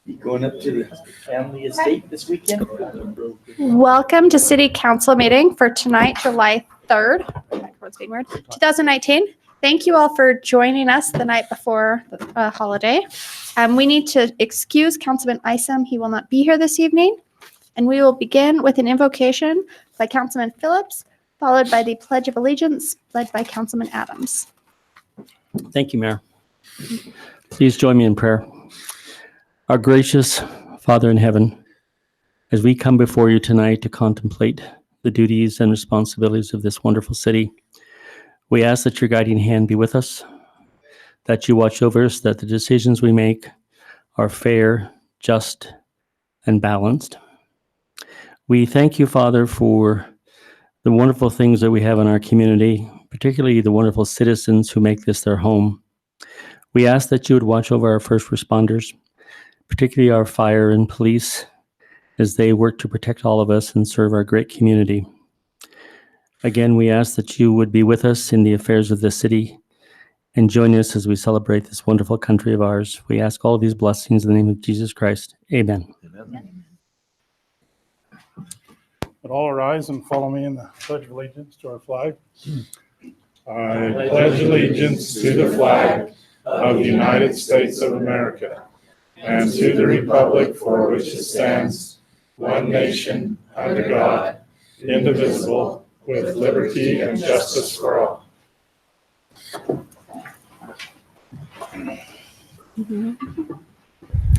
You going up to the family estate this weekend? Welcome to City Council meeting for tonight, July 3rd, 2019. Thank you all for joining us the night before the holiday. We need to excuse Councilman Isom. He will not be here this evening. And we will begin with an invocation by Councilman Phillips, followed by the Pledge of Allegiance led by Councilman Adams. Thank you, Mayor. Please join me in prayer. Our gracious Father in heaven, as we come before you tonight to contemplate the duties and responsibilities of this wonderful city, we ask that your guiding hand be with us, that you watch over us, that the decisions we make are fair, just, and balanced. We thank you, Father, for the wonderful things that we have in our community, particularly the wonderful citizens who make this their home. We ask that you would watch over our first responders, particularly our fire and police, as they work to protect all of us and serve our great community. Again, we ask that you would be with us in the affairs of the city and join us as we celebrate this wonderful country of ours. We ask all of these blessings in the name of Jesus Christ. Amen. Amen. But all rise and follow me in the Pledge of Allegiance to our flag. I pledge allegiance to the flag of the United States of America and to the republic for which it stands, one nation, under God, indivisible, with liberty and justice for all.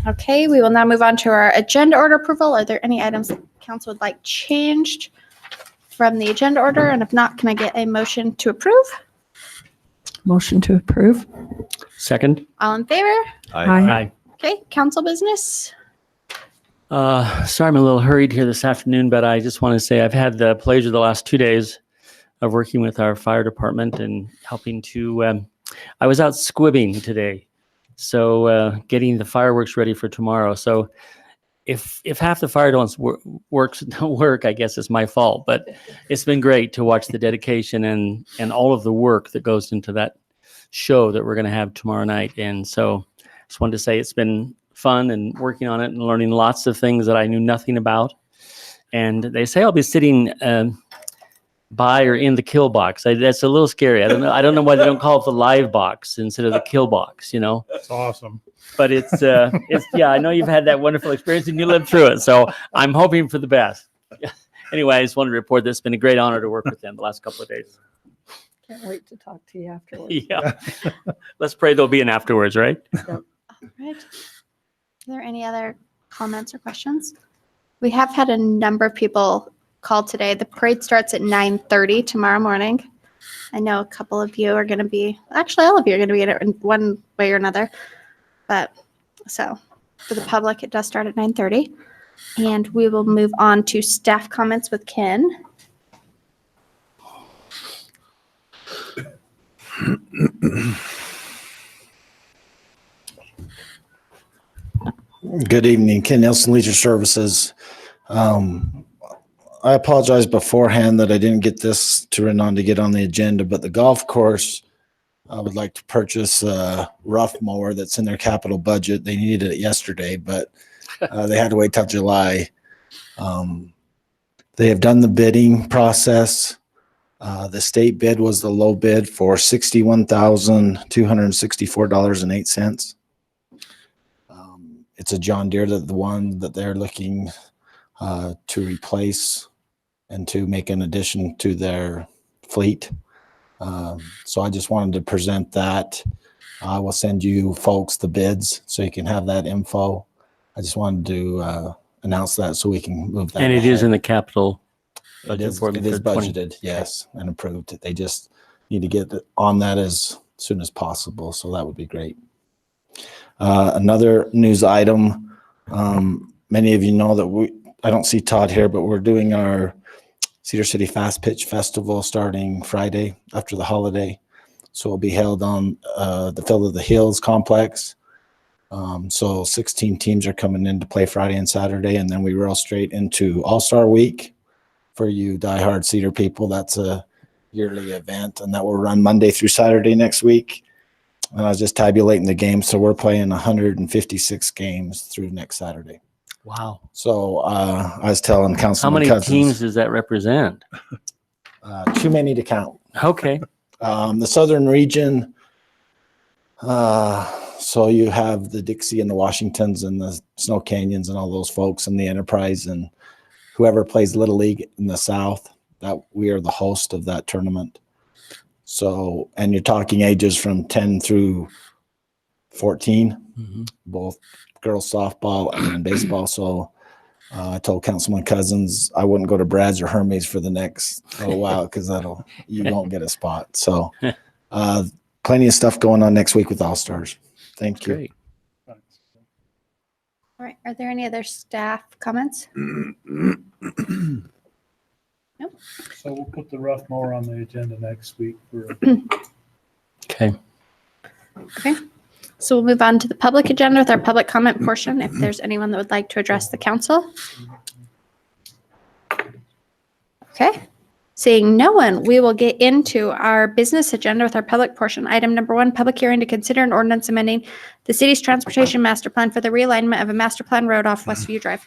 Okay, we will now move on to our agenda order approval. Are there any items that council would like changed from the agenda order? And if not, can I get a motion to approve? Motion to approve. Second. All in favor? Aye. Okay, council business. Sorry, I'm a little hurried here this afternoon, but I just want to say I've had the pleasure the last 2 days of working with our fire department and helping to, I was out squibbing today. So getting the fireworks ready for tomorrow. So if half the fire don't work, I guess it's my fault. But it's been great to watch the dedication and all of the work that goes into that show that we're going to have tomorrow night. And so I just wanted to say it's been fun and working on it and learning lots of things that I knew nothing about. And they say I'll be sitting by or in the kill box. That's a little scary. I don't know why they don't call it the live box instead of the kill box, you know. That's awesome. But it's yeah, I know you've had that wonderful experience and you lived through it. So I'm hoping for the best. Anyway, I just wanted to report that it's been a great honor to work with them the last couple of days. Can't wait to talk to you afterwards. Yeah. Let's pray there'll be an afterwards, right? Yep. All right. Are there any other comments or questions? We have had a number of people call today. The parade starts at 9:30 tomorrow morning. I know a couple of you are going to be, actually all of you are going to be in it in one way or another. But so for the public, it does start at 9:30. And we will move on to staff comments with Ken. Good evening, Ken Nelson, Leisure Services. I apologize beforehand that I didn't get this to get on the agenda, but the golf course, I would like to purchase a rough mower that's in their capital budget. They needed it yesterday, but they had to wait till July. They have done the bidding process. The state bid was the low bid for $61,264.08. It's a John Deere, the one that they're looking to replace and to make an addition to their fleet. So I just wanted to present that. I will send you folks the bids so you can have that info. I just wanted to announce that so we can move that. And it is in the capital budget. It is budgeted, yes, and approved. They just need to get on that as soon as possible. So that would be great. Another news item. Many of you know that I don't see Todd here, but we're doing our Cedar City Fast Pitch Festival starting Friday after the holiday. So it'll be held on the Field of the Hills complex. So 16 teams are coming in to play Friday and Saturday, and then we roll straight into All-Star Week for you diehard Cedar people. That's a yearly event, and that will run Monday through Saturday next week. And I was just tabulating the games. So we're playing 156 games through next Saturday. Wow. So I was telling How Councilman many Cousins, teams does that represent? too many to count. Okay. The southern region, so you have the Dixie and the Washingtons and the Snow Canyons and all those folks and the Enterprise and whoever plays Little League in the South, that we are the host of that tournament. So, and you're talking ages from 10 through 14, both girls softball and baseball. So I told Councilman Cousins I wouldn't go to Brad's or Hermes for the next little while because you won't get a spot. So plenty of stuff going on next week with All Stars. Thank you. Great. All right. Are there any other staff comments? Nope. So we'll put the rough mower on the agenda next week for Okay. Okay. So we'll move on to the public agenda with our public comment portion. If there's anyone that would like to address the council. Okay. Seeing no one, we will get into our business agenda with our public portion. Item number 1, public hearing to consider an ordinance amending the city's transportation master plan for the realignment of a master plan road off Westview Drive.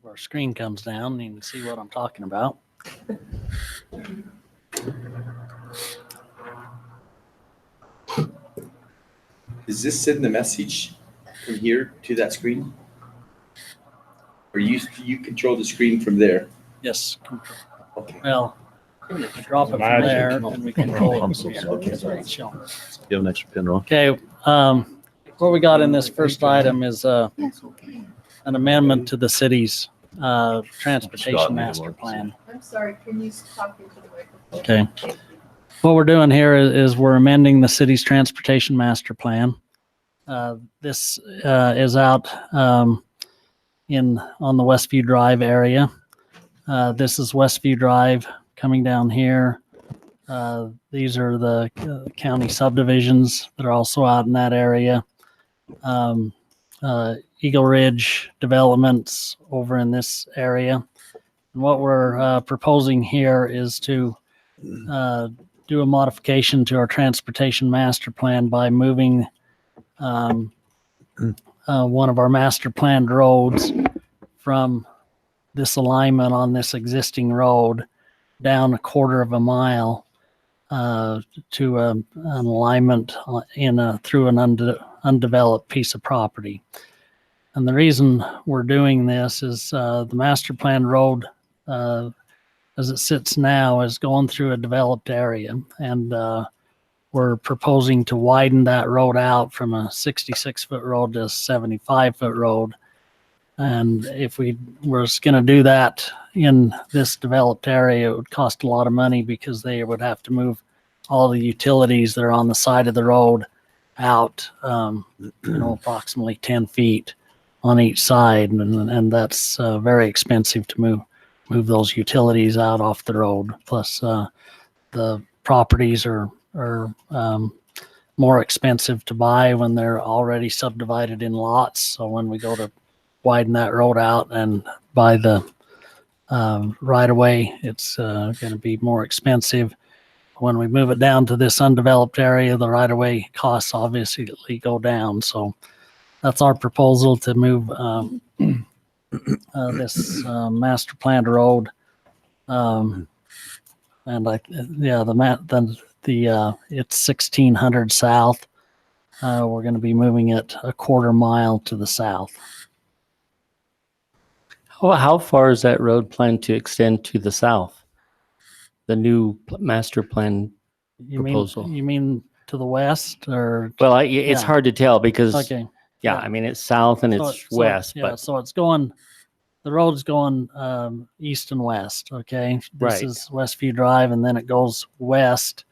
Our screen comes down, and you can see what I'm talking about. Does this send the message from here to that screen? Or you control the screen from there? Yes. Okay. Well, we can drop it from there, and we control it from here. Okay. That's what it's showing. You have an extra pin roll? Okay, what we got in this first item is an amendment to the city's transportation master plan. I'm sorry, can you talk into the microphone? Okay. What we're doing here is we're amending the city's transportation master plan. This is out on the Westview Drive area. This is Westview Drive coming down here. These are the county subdivisions that are also out in that area. Eagle Ridge developments over in this area. And what we're proposing here is to do a modification to our transportation master plan by moving one of our master planned roads from this alignment on this existing road down 1/4 mile to an alignment through an undeveloped piece of property. And the reason we're doing this is the master plan road, as it sits now, is going through a developed area. And we're proposing to widen that road out from a 66-foot road to a 75-foot road. And if we were going to do that in this developed area, it would cost a lot of money because they would have to move all the utilities that are on the side of the road out, approximately 10 feet on each side, and that's very expensive to move those utilities out off the road. Plus, the properties are more expensive to buy when they're already subdivided in lots. So when we go to widen that road out and buy the right of way, it's going to be more expensive. When we move it down to this undeveloped area, the right of way costs obviously go down. So that's our proposal to move this master planned road. And it's 1600 south. We're going to be moving it 1/4 mile to the south. How far is that road planned to extend to the south? The new master plan proposal. You mean to the west or? Well, it's Yeah. hard to tell because, Okay. yeah, I mean, it's south and it's west, but So it's going, the road's going east and west, okay? This Right. is Westview Drive, and then it goes west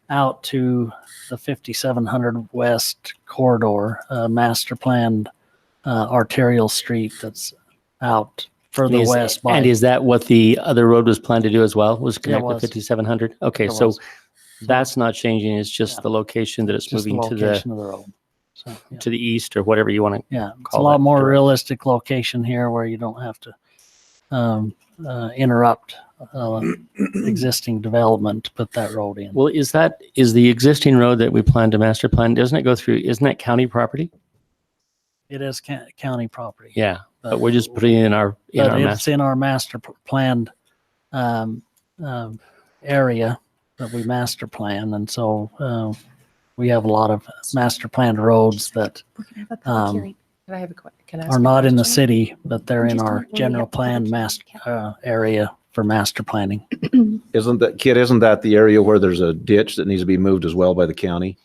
out to the 5700 West corridor, master planned arterial street that's out further west. And is that what the other road was planned to do as well? Was Yeah, it connect with was. 5700? Okay, It so was. That's not changing. It's just Yeah. the location that it's just the moving to location of the road. So, yeah. to the east or whatever you want to. Yeah, it's a call lot that more direct. realistic location here where you don't have to interrupt existing development to put that road in. Well, is the existing road that we plan to master plan, doesn't it go through, isn't that county property? It is county property. Yeah, but we're just putting it in our But it's master. in our planned area that we master plan. And so we have a lot of master planned roads that We're gonna have a public Um, hearing. Can I have a can I ask are a not in the question? city, but they're I'm in just our wondering when we general have public plan hearing. area for master planning. Isn't that the area where there's a ditch that needs to be moved as well by the county?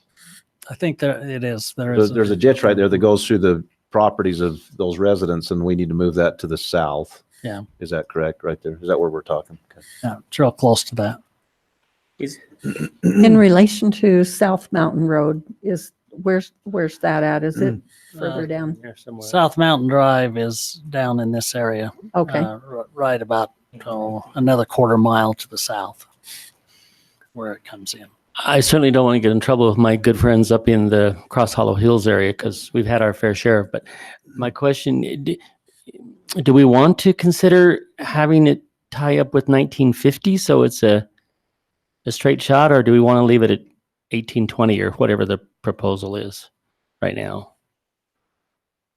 I think there it is. There is. There's a ditch right there that goes through the properties of those residents, and we need to move that to the south. Yeah. Is that correct, right there? Is that where we're talking? Okay. Yeah, it's real close to that. In relation to South Mountain Road, where's that at? Is it further down? There somewhere. South Mountain Drive is down in this area. Okay. Right about another quarter mile to the south where it comes in. I certainly don't want to get in trouble with my good friends up in the Cross Hollow Hills area because we've had our fair share. But my question, do we want to consider having it tie up with 1950 so it's a straight shot, or do we want to leave it at 1820 or whatever the proposal is right now?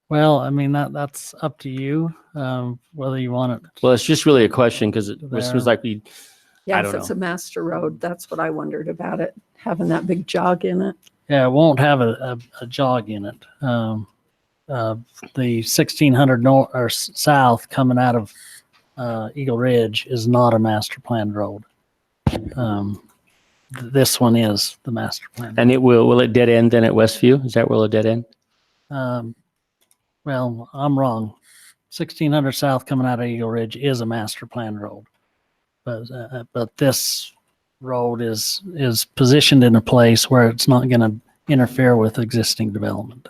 Well, I mean, that's up to you, whether you want it. Well, it's just really a question because it There. seems like I Yeah, if don't it's know. a master road, that's what I wondered about it, having that big jog in it. Yeah, it won't have a jog in it. The 1600 north or south coming out of Eagle Ridge is not a master planned road. This one is the master plan. And will it dead end then at Westview? Is that where it'll dead end? Well, I'm wrong. 1600 south coming out of Eagle Ridge is a master plan road, but this road is positioned in a place where it's not going to interfere with existing development.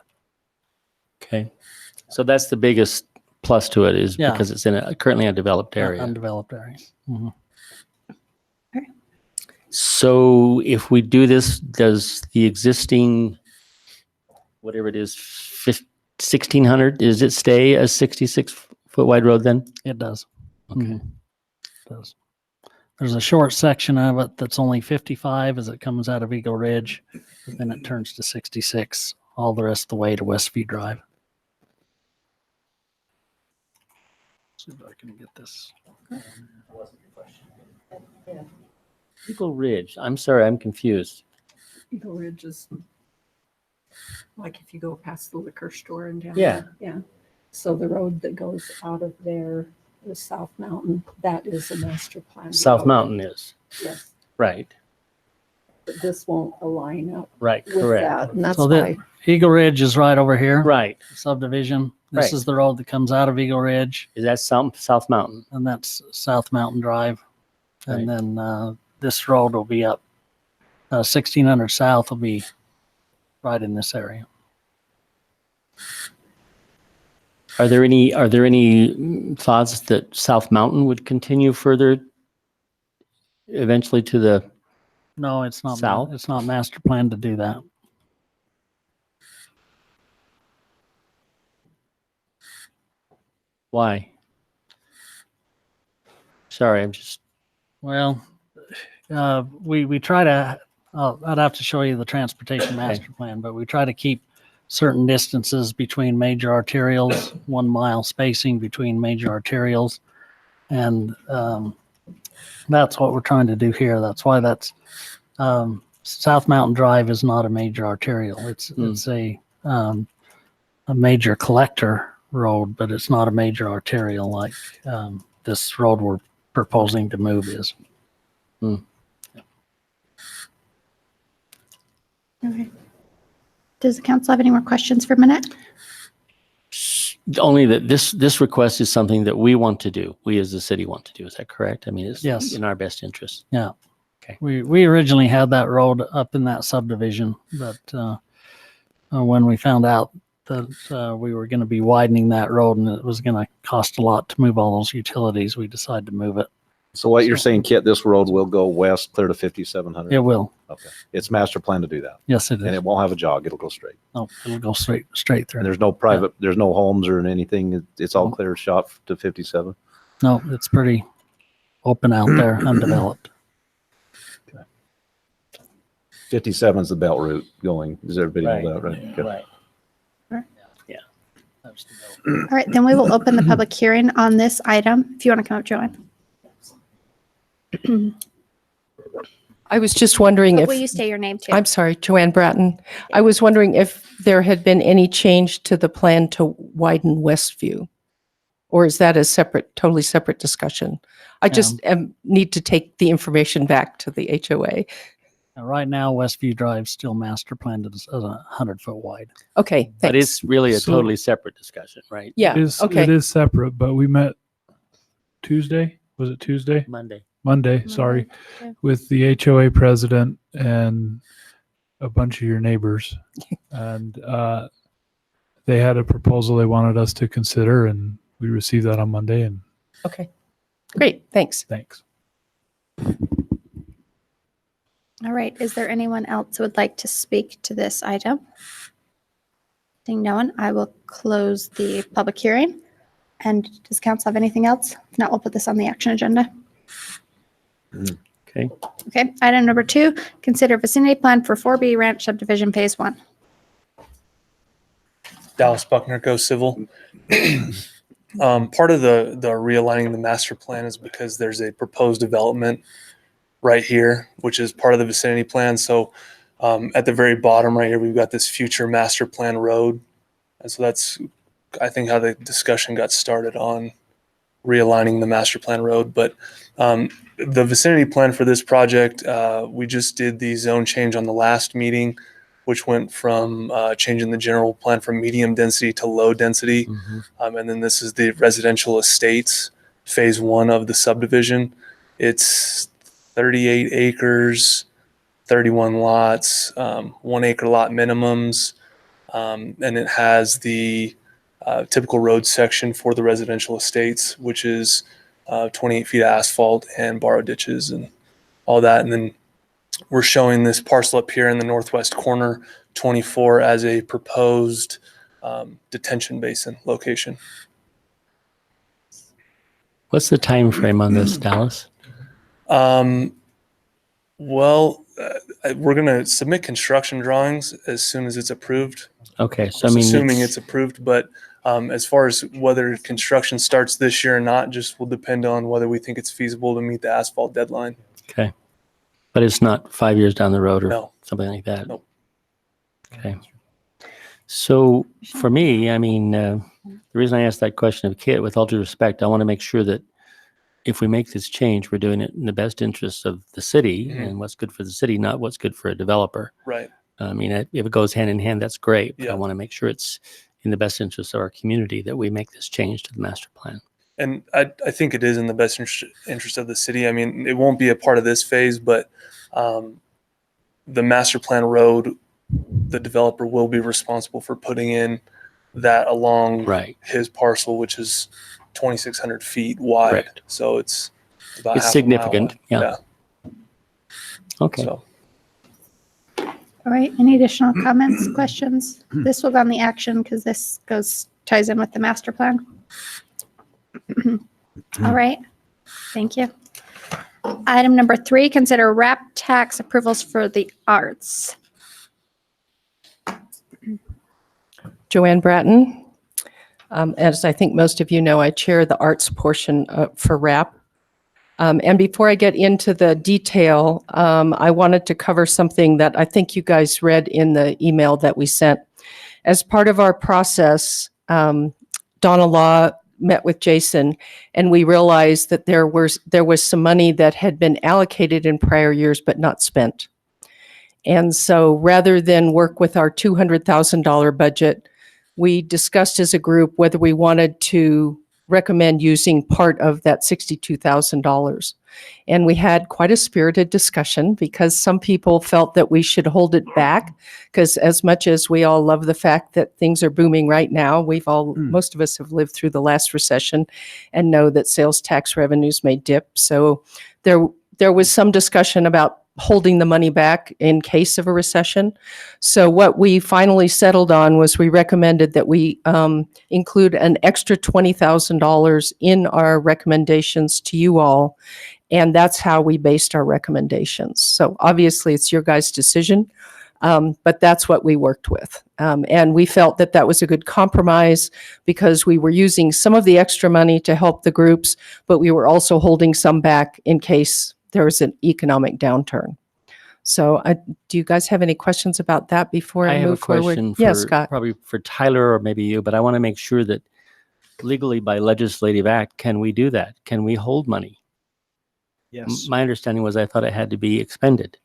Okay. So that's the biggest plus to it is Yeah. because it's in a currently undeveloped area. Undeveloped area. Mhm. So if we do this, does the existing, whatever it is, 1600, does it stay a 66-foot wide road then? It does. Okay. Mhm. It does. There's a short section of it that's only 55 as it comes out of Eagle Ridge, but then it turns to 66 all the rest of the way to Westview Drive. See if I can get this. Eagle Ridge. I'm sorry, I'm confused. Eagle Ridge is like if you go past the liquor store and down Yeah. there. Yeah. So the road that goes out of there, the South Mountain, that is a master plan. South road. Mountain is. Yes, Right. but this won't align up Right. with Correct. that. And that's So why. Eagle Ridge is right over here. Right. Subdivision. This Right. is the road that comes out of Eagle Ridge, Is that South Mountain? and that's South Mountain Drive. And then this road will be up. 1600 south will be right in this area. Are there any thoughts that South Mountain would continue further eventually to the No, it's not. South? It's not master planned to do that. why? Sorry, I'm just Well, we try to. I'd have to show you the transportation master plan, but we try to keep certain distances between major arterials, 1 mile spacing between major arterials, and that's what we're trying to do here. That's why that's South Mountain Drive is not a major arterial. It's a major collector road, but it's not a major arterial like this road we're proposing to move is. Okay. Does the council have any more questions for Minute? only that this request is something that we want to do. We as the city want to do. Is that correct? I mean, it's Yes. in our best interest. Yeah. Okay. We originally had that road up in that subdivision, but when we found out that we were going to be widening that road and it was going to cost a lot to move all those utilities, we decided to move it So what you're saying, Kit, this road will go west clear to 5700? It will. Okay. It's master plan to do that. Yes, it And is. it won't have a jog. It'll go straight. Oh, it'll go straight And through. there's no private, there's no homes or anything. It's all No. clear shot to 57. No, it's pretty open out there, undeveloped. 57 is the belt route going. Does everybody know that, right? Okay. Right. Yeah. That's the All right, then we will open the public hearing on this item. If you want to come up, Joanne. I was just wondering But if, will you say your name too? I'm sorry, Joanne Bratton. I was wondering if there had been any change to the plan to widen Westview? Or is that a separate, totally separate discussion? I just need to take the information back to the HOA. Right now, Westview Drive still master planned as 100-foot wide. Okay, But thanks. it's really a So- totally separate discussion, right? Yeah, It okay. is separate, but we met Tuesday. Was it Tuesday? Monday. Monday, sorry, yeah. with the HOA president and a bunch of your neighbors. And they had a proposal they wanted us to consider, and we received that on Monday, and Okay, great, thanks. thanks. All right, is there anyone else who would like to speak to this item? Seeing no one, I will close the public hearing. And does council have anything else? If not, we'll put this on the action agenda. Okay. Okay, item number 2, consider vicinity plan for 4B Ranch subdivision phase 1. Dallas Buckner, Go Civil. Part of the realigning the master plan is because there's a proposed development right here, which is part of the vicinity plan. So at the very bottom right here, we've got this future master plan road. And so that's, I think, how the discussion got started on realigning the master plan road. But the vicinity plan for this project, we just did the zone change on the last meeting, which went from changing the general plan from medium density to low density. And then this is the residential estates, phase 1 of the subdivision. It's 38 acres, 31 lots, 1 acre lot minimums. And it has the typical road section for the residential estates, which is 28 feet of asphalt and borrow ditches and all that. And then we're showing this parcel up here in the northwest corner, 24, as a proposed detention basin location. What's the time frame on this, Dallas? Well, we're going to submit construction drawings as soon as it's approved. Okay, so I Just mean, assuming it's approved, but as far as whether construction starts this year or not, just will depend on whether we think it's feasible to meet the asphalt deadline. okay, but it's not 5 years down the road or No. something like that. Nope. Okay. So for me, I mean, the reason I asked that question of Kit, with all due respect, I want to make sure that if we make this change, we're doing it in the best interest of the city and what's good for the city, not what's good for a developer. Right. I mean, if it goes hand in hand, that's great. But I Yeah. want to make sure it's in the best interest of our community that we make this change to the master plan. And I think it is in the best interest of the city. I mean, it won't be a part of this phase, but the master plan road, the developer will be responsible for putting in that along Right. his parcel, which is 2,600 feet wide. Correct. So it's about It's half a mile significant, wide. yeah. Okay. So All right, any additional comments, questions? This will go on the action because this ties in with the master plan. All right, thank you. Item number 3, consider wrap tax approvals for the arts. Joanne Bratton. As I think most of you know, I chair the arts portion for RAP. And before I get into the detail, I wanted to cover something that I think you guys read in the email that we sent. As part of our process, Donna Law met with Jason, and we realized that there was some money that had been allocated in prior years but not spent. And so rather than work with our $200,000 budget, we discussed as a group whether we wanted to recommend using part of that $62,000. And we had quite a spirited discussion because some people felt that we should hold it back because as much as we all love the fact that things are booming right now, most of us have lived through the last recession and know that sales tax revenues may dip. So there was some discussion about holding the money back in case of a recession. So what we finally settled on was we recommended that we include an extra $20,000 in our recommendations to you all. And that's how we based our recommendations. So obviously it's your guys' decision, but that's what we worked with. And we felt that that was a good compromise because we were using some of the extra money to help the groups, but we were also holding some back in case there was an economic downturn. So do you guys have any questions about that before I have move a question forward? for Yes, Scott. probably for Tyler or maybe you, but I want to make sure that legally by legislative act, can we do that? Can we hold money? Yes. My understanding was I thought it had to be expended.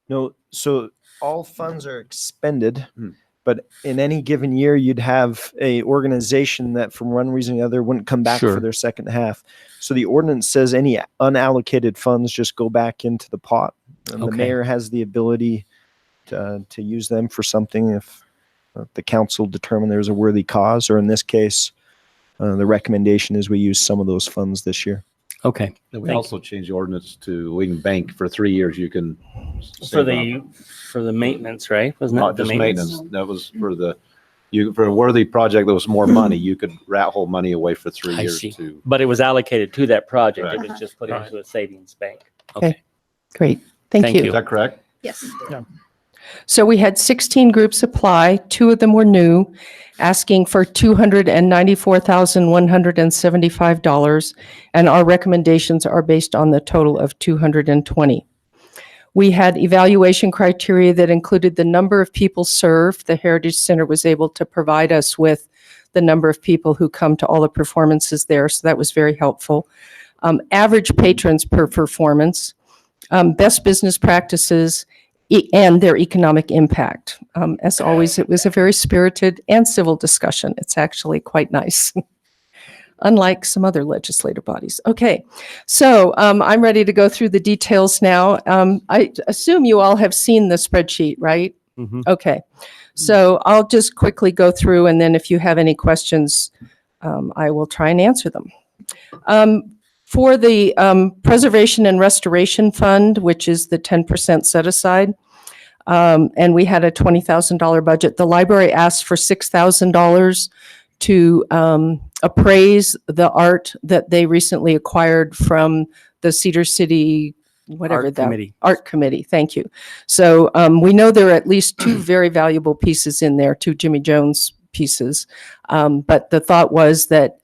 No, so all funds are expended, but in any given year, you'd have a organization that from one reason or the other wouldn't come back Sure. for their second half. So the ordinance says any unallocated funds just go back into the pot. And the Okay. mayor has the ability to use them for something if the council determined there's a worthy cause, or in this case, the recommendation is we use some of those funds this year. Okay. And we Thank also changed the ordinance to, we can bank for 3 years, you can. For save up. for the maintenance, right? Wasn't Not that the just maintenance, that was for for a worthy project that was more money, you could hold money away for 3 I years see. to. But it was allocated to that project. It Correct. was just put into a savings bank. Okay. Great. Thank you. Is that correct? Yes. So we had 16 groups apply. 2 of them were new, asking for $294,175, and our recommendations are based on the total of 220. We had evaluation criteria that included the number of people served. The Heritage Center was able to provide us with the number of people who come to all the performances there, so that was very helpful. Average patrons per performance, best business practices, and their economic impact. As always, it was a very spirited and civil discussion. It's actually quite nice, unlike some other legislative bodies. Okay, so I'm ready to go through the details now. I assume you all have seen the spreadsheet, right? Mhm. Okay, so I'll just quickly go through, and then if you have any questions, I will try and answer them. For the Preservation and Restoration Fund, which is the 10% set aside, and we had a $20,000 budget, the library asked for $6,000 to appraise the art that they recently acquired from the Cedar City, whatever that Committee. art committee. Thank you. So we know there are at least 2 very valuable pieces in there, 2 Jimmy Jones pieces. But the thought was that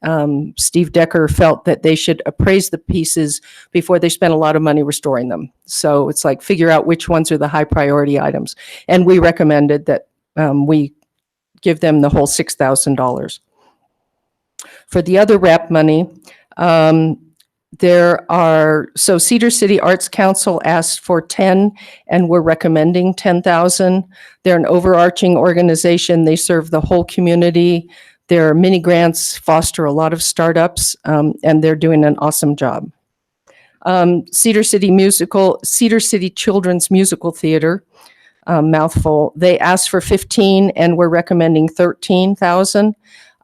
Steve Decker felt that they should appraise the pieces before they spent a lot of money restoring them. So it's like figure out which ones are the high priority items. And we recommended that we give them the whole $6,000. For the other RAP money, so Cedar City Arts Council asked for 10 and we're recommending 10,000. They're an overarching organization. They serve the whole community. Their mini grants foster a lot of startups, and they're doing an awesome job. Cedar City Children's Musical Theater, mouthful. They asked for 15 and we're recommending 13,000.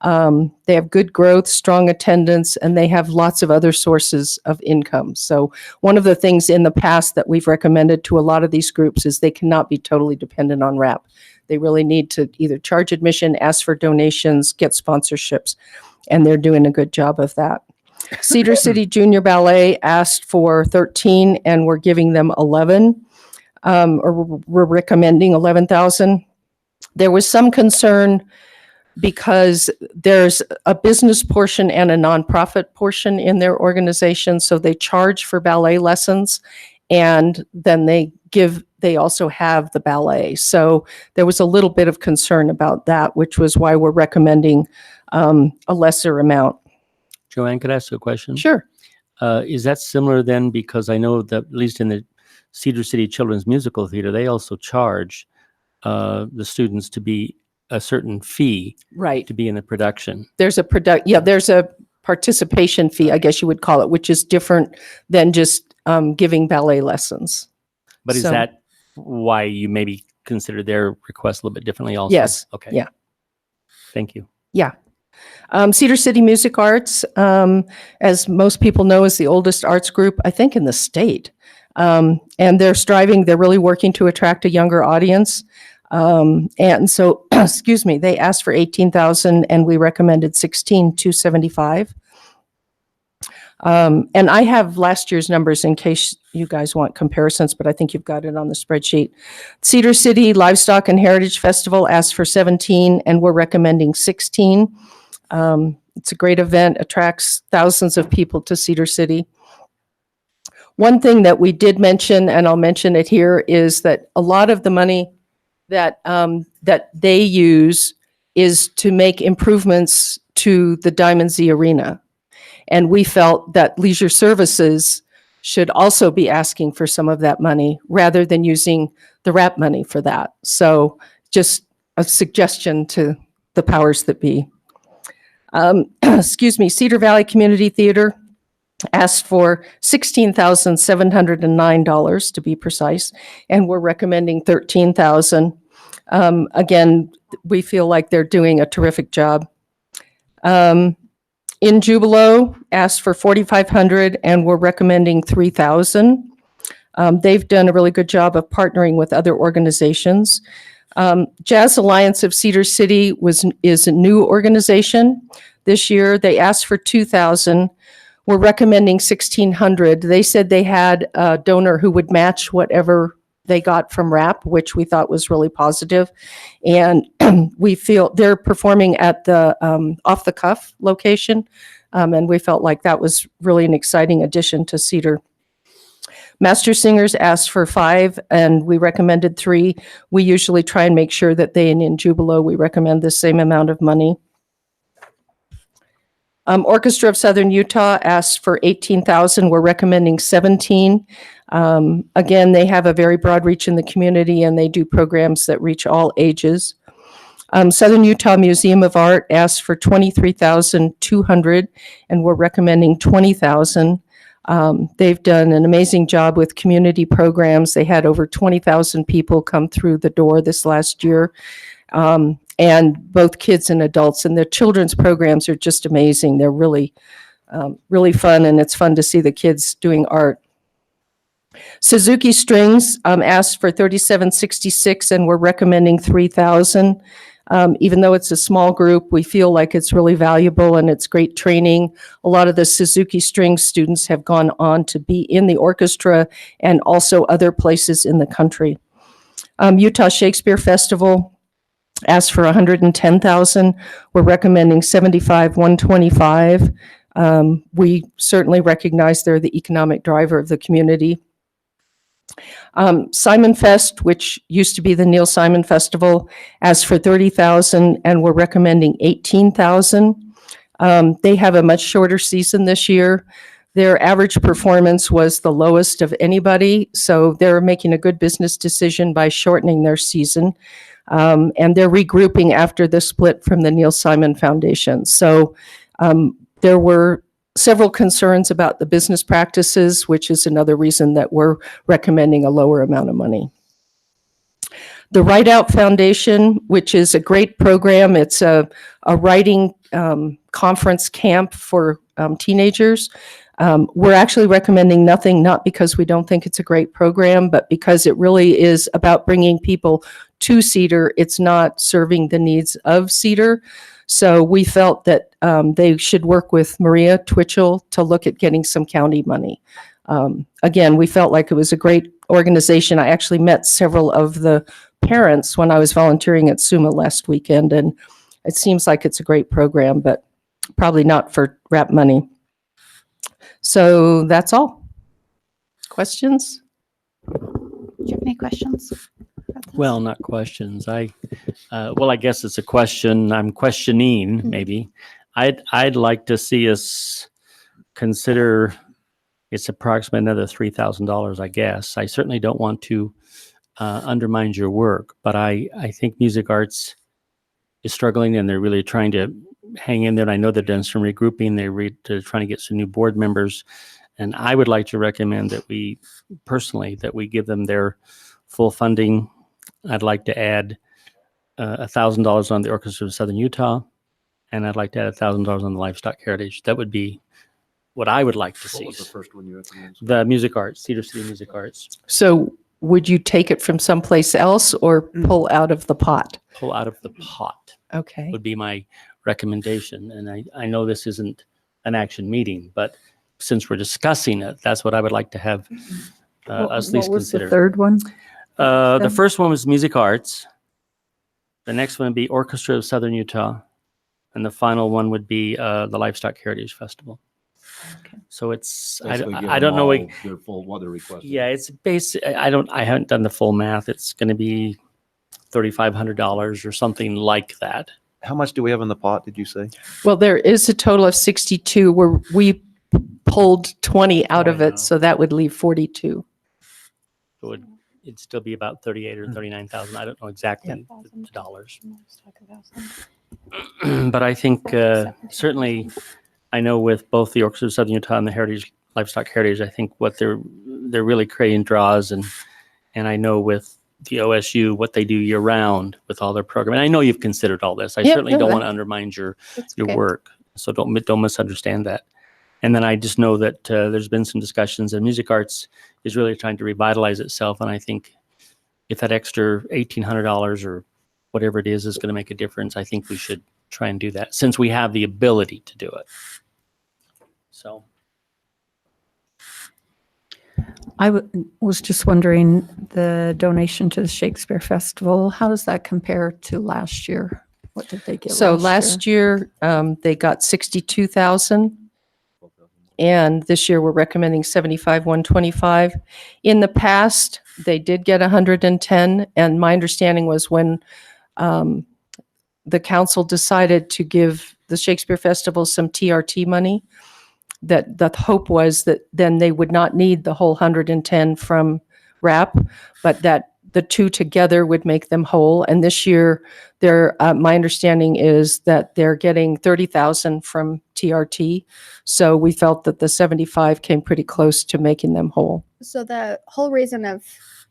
They have good growth, strong attendance, and they have lots of other sources of income. So one of the things in the past that we've recommended to a lot of these groups is they cannot be totally dependent on RAP. They really need to either charge admission, ask for donations, get sponsorships, and they're doing a good job of that. Cedar City Junior Ballet asked for 13 and we're giving them 11, or we're recommending 11,000. There was some concern because there's a business portion and a nonprofit portion in their organization. So they charge for ballet lessons and then they also have the ballet. So there was a little bit of concern about that, which was why we're recommending a lesser amount. Joanne, could I ask you a question? Sure. Is that similar then? Because I know that at least in the Cedar City Children's Musical Theater, they also charge the students to be a certain fee, right, to be in the production. There's a participation fee, I guess you would call it, which is different than just giving ballet lessons. But is So- that why you maybe consider their request a little bit differently also? Yes. Okay. Yeah. Thank you. Yeah. Cedar City Music Arts, as most people know, is the oldest arts group, I think, in the state. And they're really working to attract a younger audience. And so, excuse me, they asked for 18,000 and we recommended 16,275. And I have last year's numbers in case you guys want comparisons, but I think you've got it on the spreadsheet. Cedar City Livestock and Heritage Festival asked for 17 and we're recommending 16. It's a great event, attracts thousands of people to Cedar City. One thing that we did mention, and I'll mention it here, is that a lot of the money that that they use is to make improvements to the Diamond Z Arena. And we felt that Leisure Services should also be asking for some of that money rather than using the RAP money for that. So just a suggestion to the powers that be. Excuse me, Cedar Valley Community Theater asked for $16,709 to be precise, and we're recommending $13,000. Again, we feel like they're doing a terrific job. In Jubilo, asked for $4,500, and we're recommending $3,000. They've done a really good job of partnering with other organizations. Jazz Alliance of Cedar City is a new organization. This year, they asked for $2,000. We're recommending $1,600. They said they had a donor who would match whatever they got from RAP, which we thought was really positive. And we feel they're performing at the Off the Cuff location. And we felt like that was really an exciting addition to Cedar. Master Singers asked for 5 and we recommended 3. We usually try and make sure that in Jubilo, we recommend the same amount of money. Orchestra of Southern Utah asked for 18,000. We're recommending 17. Again, they have a very broad reach in the community and they do programs that reach all ages. Southern Utah Museum of Art asked for 23,200 and we're recommending 20,000. They've done an amazing job with community programs. They had over 20,000 people come through the door this last year. And both kids and adults, and their children's programs are just amazing. They're really, really fun, and it's fun to see the kids doing art. Suzuki Strings asked for $3,766, and we're recommending $3,000. Even though it's a small group, we feel like it's really valuable and it's great training. A lot of the Suzuki Strings students have gone on to be in the orchestra and also other places in the country. Utah Shakespeare Festival asked for $110,000. We're recommending $75,125. We certainly recognize they're the economic driver of the community. Simon Fest, which used to be the Neil Simon Festival, asked for $30,000, and we're recommending $18,000. They have a much shorter season this year. Their average performance was the lowest of anybody, so they're making a good business decision by shortening their season. And they're regrouping after the split from the Neil Simon Foundation. So there were several concerns about the business practices, which is another reason that we're recommending a lower amount of money. The Write Out Foundation, which is a great program. It's a writing conference camp for teenagers. We're actually recommending nothing, not because we don't think it's a great program, but because it really is about bringing people to Cedar. It's not serving the needs of Cedar. So we felt that they should work with Maria Twitchell to look at getting some county money. Again, we felt like it was a great organization. I actually met several of the parents when I was volunteering at SUMA last weekend, and it seems like it's a great program, but probably not for RAP money. So that's all. Questions? Do you have any questions? Well, not questions. I guess it's a question. I'm questioning, maybe. I'd like to see us consider it's approximately another $3,000, I guess. I certainly don't want to undermine your work, but I think Music Arts is struggling and they're really trying to hang in there. And I know they've done some regrouping. They're trying to get some new board members. And I would like to recommend that we give them their full funding. I'd like to add $1,000 on the Orchestra of Southern Utah, and I'd like to add $1,000 on the Livestock Heritage. That would be what I would like to What see. was the first one you recommended? The music arts, Cedar City Music Arts. So would you take it from someplace else or pull out of the pot? Pull out of the pot Okay. would be my recommendation. And I know this isn't an action meeting, but since we're discussing it, that's what I would like to have us at least What was the consider. third one? The first one was music arts. The next one would be Orchestra of Southern Utah. And the final one would be the Livestock Heritage Festival. Okay. So it's, Basically give I them don't know. all their full, what they're requesting. Yeah, it's basic. I haven't done the full math. It's going to be $3,500 or something like that. How much do we have in the pot, did you say? Well, there is a total of 62 where we pulled 20 out of 20 it. So that would leave 42. So it'd still be about 38 or 39,000. I don't know exactly the dollars. But I think certainly, I know with both the Orchestra of Southern Utah and the Heritage Livestock Heritage, I think what they're really creating draws, and I know with the OSU what they do year round with all their programming. I know you've considered all this. I Yeah, certainly no, don't that- want to undermine your okay. work, so don't misunderstand that. And then I just know that there's been some discussions, and music arts is really trying to revitalize itself. And I think if that extra $1,800 or whatever it is going to make a difference, I think we should try and do that since we have the ability to do it. So I was just wondering, the donation to the Shakespeare Festival, how does that compare to last year? What did they get So last year? last year, they got 62,000. And this year we're recommending 75,125. In the past, they did get 110. And my understanding was when the council decided to give the Shakespeare Festival some TRT money, that the hope was that then they would not need the whole 110 from RAP, but that the two together would make them whole. And this year, my understanding is that they're getting 30,000 from TRT. So we felt that the 75 came pretty close to making them whole. So the whole reason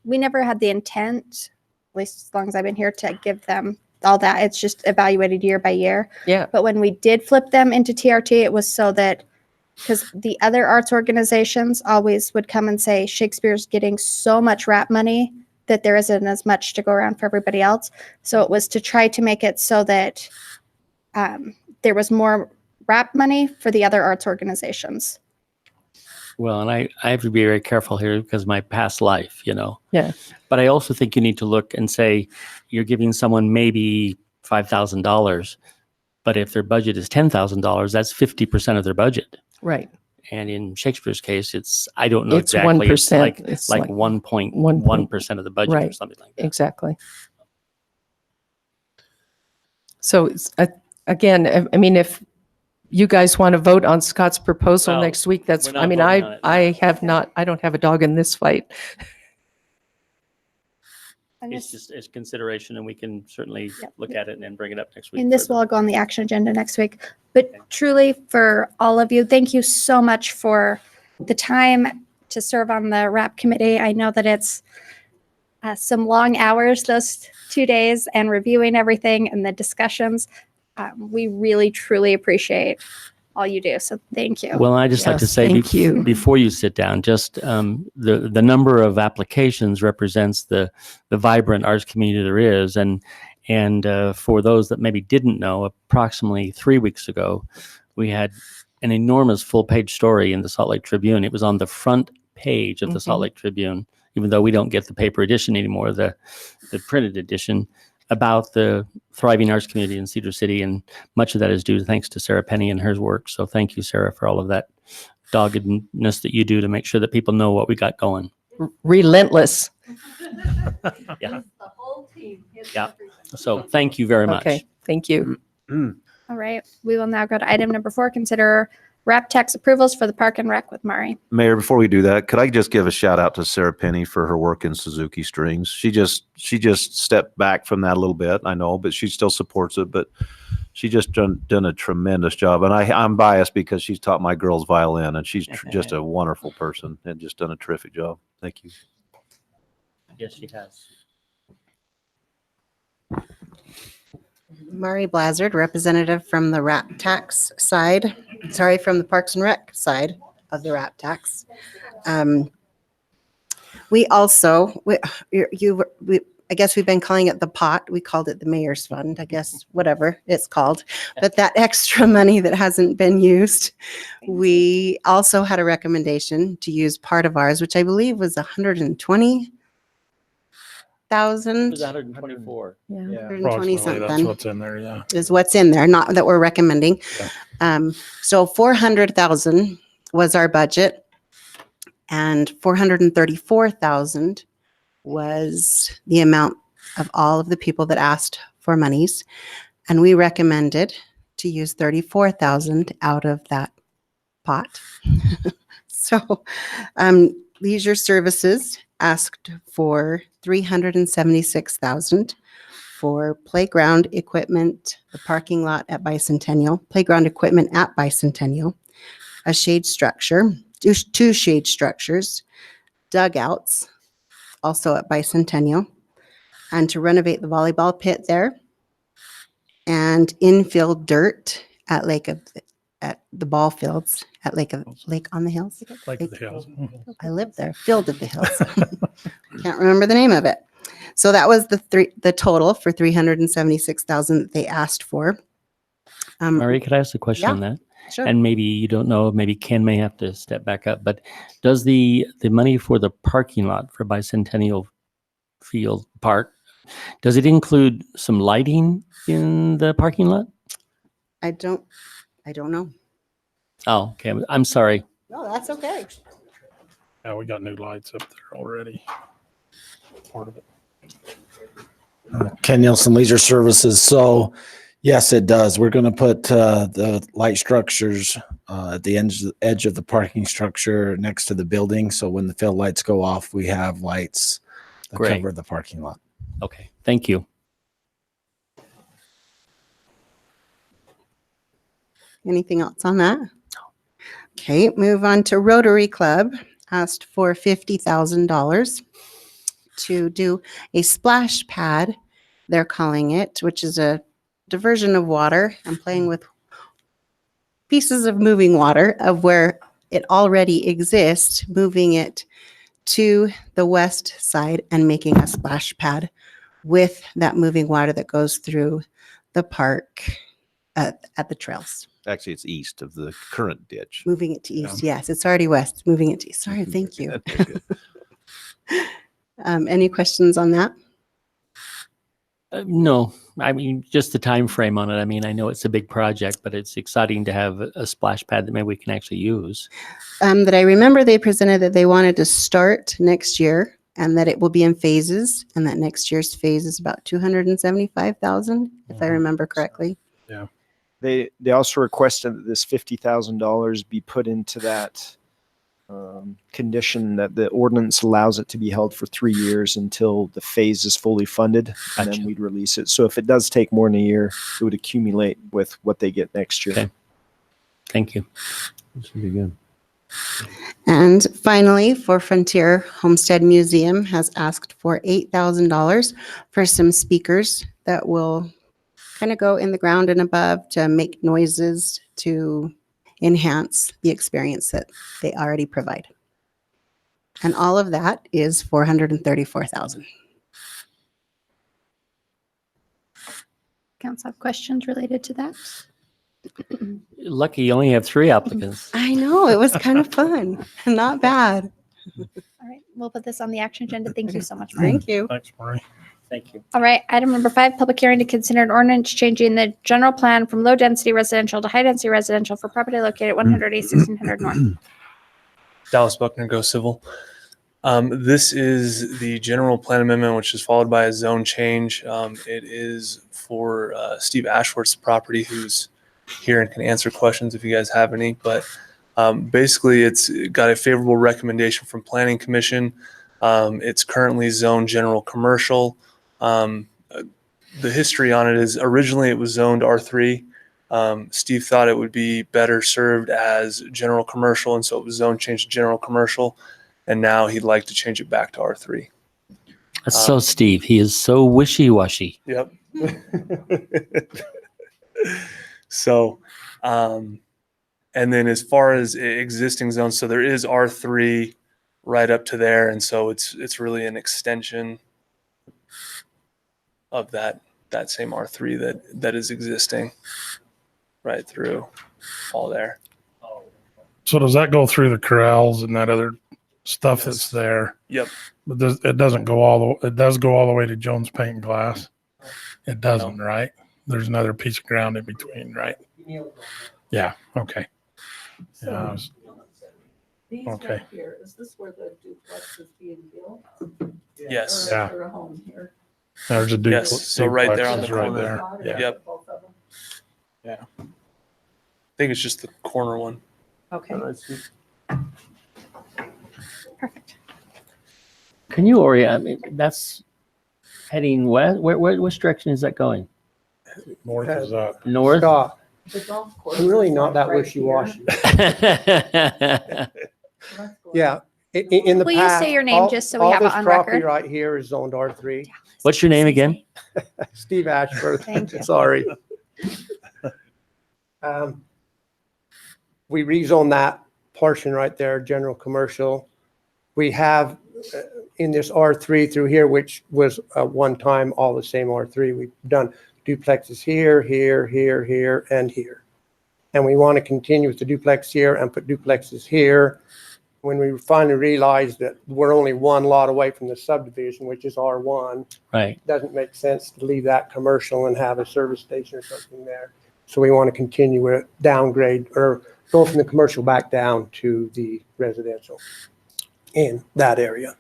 we never had the intent, at least as long as I've been here, to give them all that. It's just evaluated year by year. Yeah. But when we did flip them into TRT, it was so that, because the other arts organizations always would come and say, Shakespeare's getting so much RAP money that there isn't as much to go around for everybody else. So it was to try to make it so that there was more RAP money for the other arts organizations. well, and I have to be very careful here because of my past life, Yeah. But I also think you need to look and say you're giving someone maybe $5,000, but if their budget is $10,000, that's 50% of their budget. Right. And in Shakespeare's case, I don't know It's exactly. 1%. It's It's like like 1.1% of the budget or Right. something like that. Exactly. So it's, again, I mean, if you guys want to vote on Scott's proposal Well, next week, that's, we're not I mean, voting on it. I don't have a dog in this fight. And It's this, just consideration, and we can certainly Yep. look at it and then bring it up next week. and this will all go on the action agenda next week. But truly, for all of you, thank you so much for the time to serve on the RAP committee. I know that it's some long hours those 2 days, and reviewing everything and the discussions. We really, truly appreciate all you do. So thank you. Well, I just like to Yes, say thank you. before you sit down, just the number of applications represents the vibrant arts community there is, and for those that maybe didn't know, approximately 3 weeks ago, we had an enormous full-page story in the Salt Lake Tribune. It was on the front page of the Salt Lake Tribune, even though we don't get the paper edition anymore, the printed edition, about the thriving arts community in Cedar City, and much of that is due thanks to Sarah Penny and her work. So thank you, Sarah, for all of that doggedness that you do to make sure that people know what we got going. Relentless. Yeah. Yeah. So thank you very much. Okay. Thank you. All right. We will now go to item number 4, consider RAP tax approvals for the Park and Rec with Mari. Mayor, before we do that, could I just give a shout out to Sarah Penny for her work in Suzuki Strings? She just stepped back from that a little bit, I know, but she still supports it. But She just done a tremendous job. And I'm biased because she's taught my girls violin, and she's just a wonderful person and just done a terrific job. Thank you. Yes, she has. Mari Blazard, representative from the RAP tax side, from the Parks and Rec side of the RAP tax. We also, I guess we've been calling it the pot. We called it the mayor's fund, I guess, whatever it's called. But that extra money that hasn't been used, we also had a recommendation to use part of ours, which I believe was 120,000. It was 124. Yeah. 120 Approximately, that's something what's in there, yeah. is what's in there, not that we're recommending. So 400,000 was our budget, and 434,000 was the amount of all of the people that asked for monies. And we recommended to use 34,000 out of that pot. So Leisure Services asked for 376,000 for playground equipment, the parking lot at Bicentennial, playground equipment at Bicentennial, a shade structure, two shade structures, dugouts, also at Bicentennial, and to renovate the volleyball pit there, and infill dirt at at the ball fields at Lake on the Hills. Like the hills. I lived there, Field of the Hills. Can't remember the name of it. So that was the total for 376,000 that they asked for. Mari, could I ask a question Yeah, on that? sure. And maybe you don't know, maybe Ken may have to step back up, but does the money for the parking lot for Bicentennial Field Park, does it include some lighting in the parking lot? I don't know. Oh, okay. I'm sorry. No, that's okay. Yeah, we got new lights up there already. Part of it. Ken Nielsen, Leisure Services. So yes, it does. We're going to put the light structures at the edge of the parking structure next to the building. So when the field lights go off, we have lights that Great. cover the parking lot. Okay. Thank you. Anything else on that? Okay, move on to Rotary Club. Asked for $50,000 to do a splash pad, they're calling it, which is a diversion of water. I'm playing with pieces of moving water of where it already exists, moving it to the west side and making a splash pad with that moving water that goes through the park at the trails. Actually, it's east of the current ditch. Moving it to east, yes. It's already west, moving it to east. Sorry, thank you. Any questions on that? No, I mean, just the time frame on it. I mean, I know it's a big project, but it's exciting to have a splash pad that maybe we can actually use. That I remember they presented that they wanted to start next year and that it will be in phases, and that next year's phase is about 275,000, if I remember correctly. Yeah. They also requested that this $50,000 be put into that condition that the ordinance allows it to be held for 3 years until the phase is fully funded, and Gotcha. then we'd release it. So if it does take more than a year, it would accumulate with what they get next year. Okay. Thank you. This should be good. And finally, for Frontier Homestead Museum has asked for $8,000 for some speakers that will kind of go in the ground and above to make noises to enhance the experience that they already provide. And all of that is 434,000. Council have questions related to that? Lucky you only have 3 applicants. I know, it was kind of fun. Not bad. All right, we'll put this on the action agenda. Thank you so much, Mari. Thank you. Thanks, Marie. Thank you. All right, item number 5, public hearing to consider an ordinance changing the general plan from low-density residential to high-density residential for property located at 100 East 1600 North. Dallas Buckner, Go Civil. This is the general plan amendment, which is followed by a zone change. It is for Steve Ashworth's property, who's here and can answer questions if you guys have any. But basically, it's got a favorable recommendation from Planning Commission. It's currently zoned general commercial. the history on it is originally it was zoned R3. Steve thought it would be better served as general commercial, and so it was zone changed to general commercial. And now he'd like to change it back to R3. That's so Steve. He is so wishy-washy. Yep. So, and then as far as existing zones, so there is R3 right up to there, and so it's really an extension of that same R3 that is existing right through all there. So does that go through the corrals and that other stuff that's there? Yep. But it doesn't go all the, it does go all the way to Jones Paint and Glass. It doesn't, right? There's another piece of ground in between, right? Yeah, okay. Yeah, I was- These Okay. right here, is this where the duplex is being built? Yes. Or Yeah. is there a home here? There's a Yes, so right there on the duplex is corner. right there. Yeah. Yep. Both of them? Yeah. I think it's just the corner one. Okay. Perfect. Can you orient? I mean, that's heading west. Which direction is that going? North is up. North. Scott, The golf course I'm really is not like that right wishy-washy. here. Yeah, in the Will you past. say your name all- just so we have it on All this property record? right here is zoned R3. What's your name again? Steve Ashford, Thank you. sorry. We rezoned that portion right there, general commercial. We have in this R3 through here, which was one time all the same R3. We've done duplexes here, here, here, here, and here. And we want to continue with the duplex here and put duplexes here. When we finally realized that we're only one lot away from the subdivision, which is R1, Right. doesn't make sense to leave that commercial and have a service station or something there. So we want to continue with downgrade or go from the commercial back down to the residential in that area.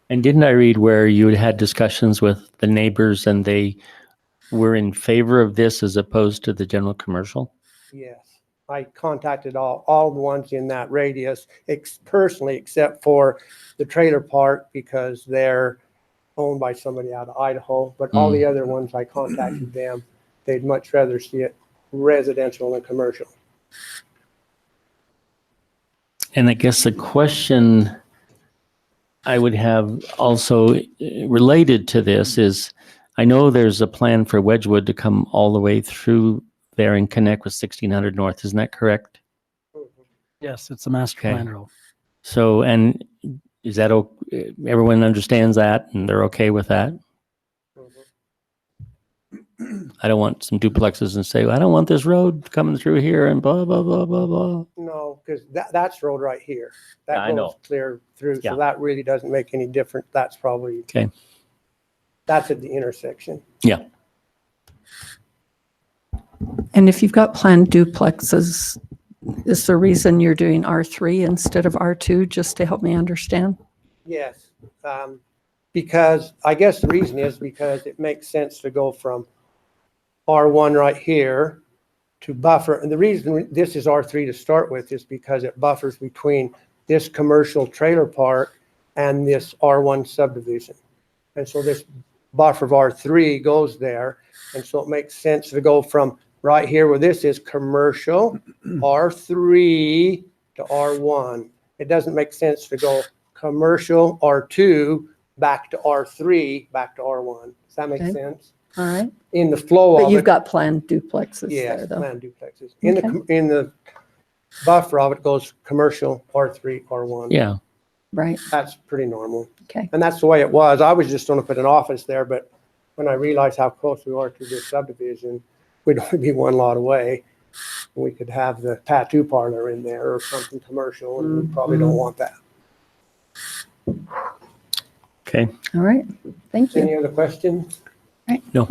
And didn't I read where you had discussions with the neighbors and they were in favor of this as opposed to the general commercial? Yes, I contacted all the ones in that radius personally, except for the trailer park because they're owned by somebody out of Idaho. But all the other ones, I contacted them. They'd much rather see it residential than commercial. And I guess the question I would have also related to this is, I know there's a plan for Wedgwood to come all the way through there and connect with 1600 North. Isn't that correct? Yes, it's a master Okay. plan road. So, and is that, everyone understands that and they're okay with that? I don't want some duplexes and say, I don't want this road coming through here and blah, blah, blah, blah, blah. No, because that's road right here. Yeah, I That know. goes clear through, Yeah. so that really doesn't make any difference. That's probably, Okay. that's at the intersection. Yeah. And if you've got planned duplexes, is the reason you're doing R3 instead of R2, just to help me understand? Yes, because I guess the reason is because it makes sense to go from R1 right here to buffer. And the reason this is R3 to start with is because it buffers between this commercial trailer park and this R1 subdivision. And so this buffer of R3 goes there. And so it makes sense to go from right here where this is commercial, R3 to R1. It doesn't make sense to go commercial R2 back to R3 back to R1. Does that make Okay. sense? All right. In the flow of But you've it, got planned duplexes yes, there, though. planned duplexes. In the buffer of it goes commercial R3, R1. Yeah. Right. That's pretty normal. Okay. And that's the way it was. I was just going to put an office there, but when I realized how close we are to this subdivision, we'd only be one lot away. We could have the tattoo parlor in there or something commercial, and we probably don't want that. Okay. All right. Thank you. Any other questions? No.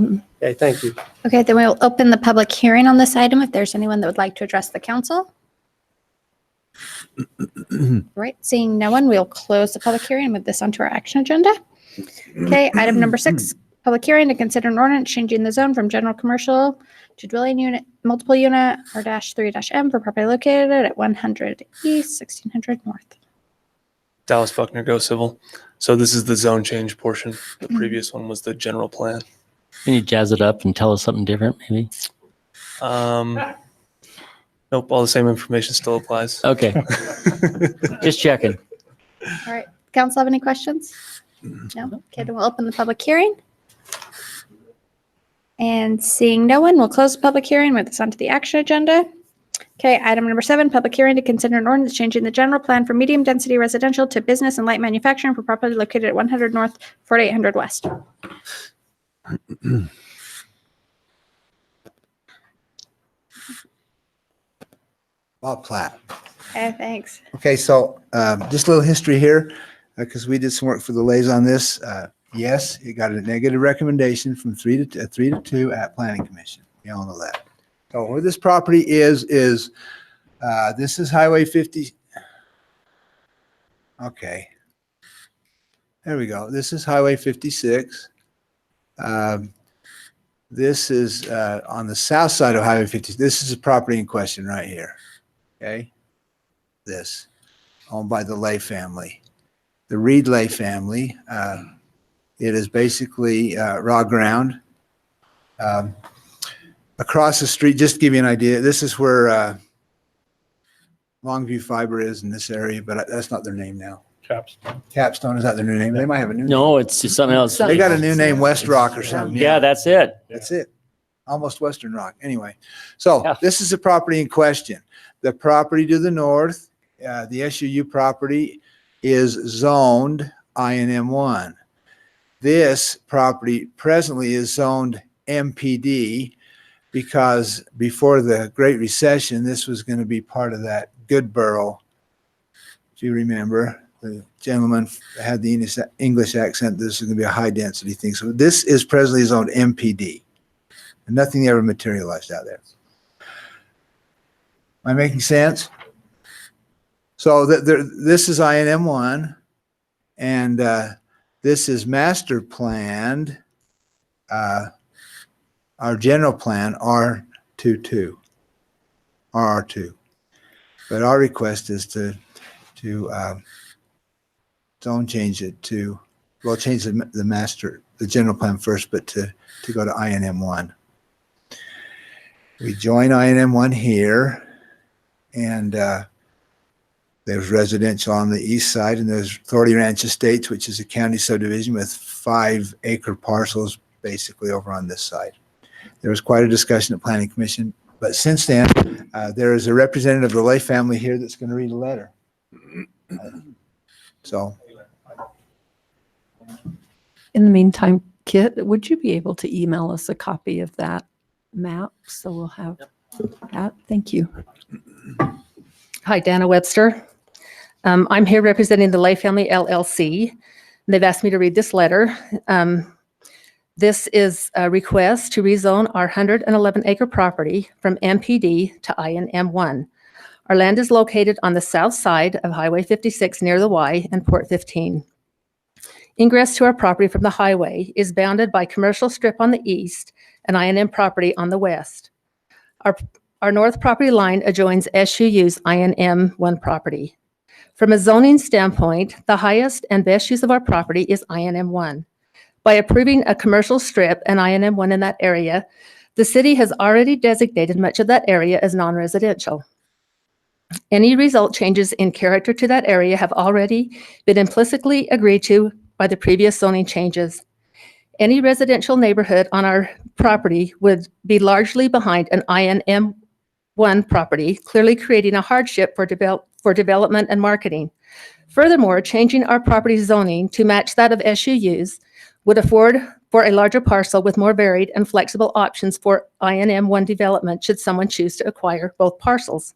Okay, thank you. Okay, then we'll open the public hearing on this item if there's anyone that would like to address the council. Right, seeing no one, we'll close the public hearing and move this onto our action agenda. Okay, item number 6, public hearing to consider an ordinance changing the zone from general commercial to dwelling unit, multiple unit, R-3-M for property located at 100 East, 1600 North. Dallas Buckner, Go Civil. So this is the zone change portion. The previous one was the general plan. Can you jazz it up and tell us something different, maybe? Nope, all the same information still applies. Okay. Just checking. All right. Council have any questions? No? Okay, then we'll open the public hearing. And seeing no one, we'll close the public hearing. Move this on to the action agenda. Okay, item number 7, public hearing to consider an ordinance changing the general plan for medium density residential to business and light manufacturing for property located at 100 North, 4800 West. Bob Platt. Okay, thanks. Okay, so just a little history here, because we did some work for the Lays on this. Yes, it got a negative recommendation from 3 to 2 at Planning Commission. We all know that. So where this property is this is Highway 50. Okay. There we go. This is Highway 56. This is on the south side of Highway 50. This is the property in question right here. Okay. This, owned by the Lay family. The Reed Lay family. It is basically raw ground. Across the street, just to give you an idea, this is where Longview Fiber is in this area, but that's not their name now. Capstone. Capstone, is that their new name? They might have a new name. No, it's just something else. They got a new name, West Rock or something. Yeah, that's it. That's it. Almost Western Rock. Anyway, so Yeah. this is the property in question. The property to the north, the SUU property is zoned INM1. This property presently is zoned MPD because before the Great Recession, this was going to be part of that Goodboro. If you remember, the gentleman had the English accent. This is going to be a high density thing. So this is presently zoned MPD. And nothing ever materialized out there. Am I making sense? So this is INM1, and this is master planned, our general plan R22, RR2. But our request is to zone change it to, well, change the general plan first, but to go to INM1. We join INM1 here, and there's residential on the east side, and there's Authority Ranch Estates, which is a county subdivision with 5-acre parcels basically over on this side. There was quite a discussion at Planning Commission, but since then, there is a representative of the Lay family here that's going to read a letter. So. In the meantime, Kit, would you be able to email us a copy of that map? So we'll have that. Thank you. Hi, Dana Webster. I'm here representing the Lay Family LLC. They've asked me to read this letter. This is a request to rezone our 111-acre property from MPD to INM1. Our land is located on the south side of Highway 56 near the Y and Port 15. Ingress to our property from the highway is bounded by commercial strip on the east and INM property on the west. Our north property line adjoins SUU's INM1 property. From a zoning standpoint, the highest and best use of our property is INM1. By approving a commercial strip and INM1 in that area, the city has already designated much of that area as non-residential. Any result changes in character to that area have already been implicitly agreed to by the previous zoning changes. Any residential neighborhood on our property would be largely behind an INM1 property, clearly creating a hardship for development and marketing. Furthermore, changing our property zoning to match that of SUU's would afford for a larger parcel with more varied and flexible options for INM1 development should someone choose to acquire both parcels.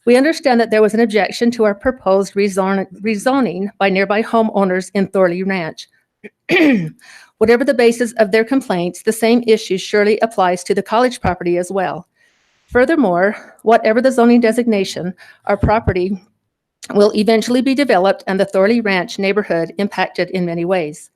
We understand that there was an objection to our proposed rezoning by nearby homeowners in Thorley Ranch. Whatever the basis of their complaints, the same issue surely applies to the college property as well. Furthermore, whatever the zoning designation, our property will eventually be developed and the Thorley Ranch neighborhood impacted in many ways.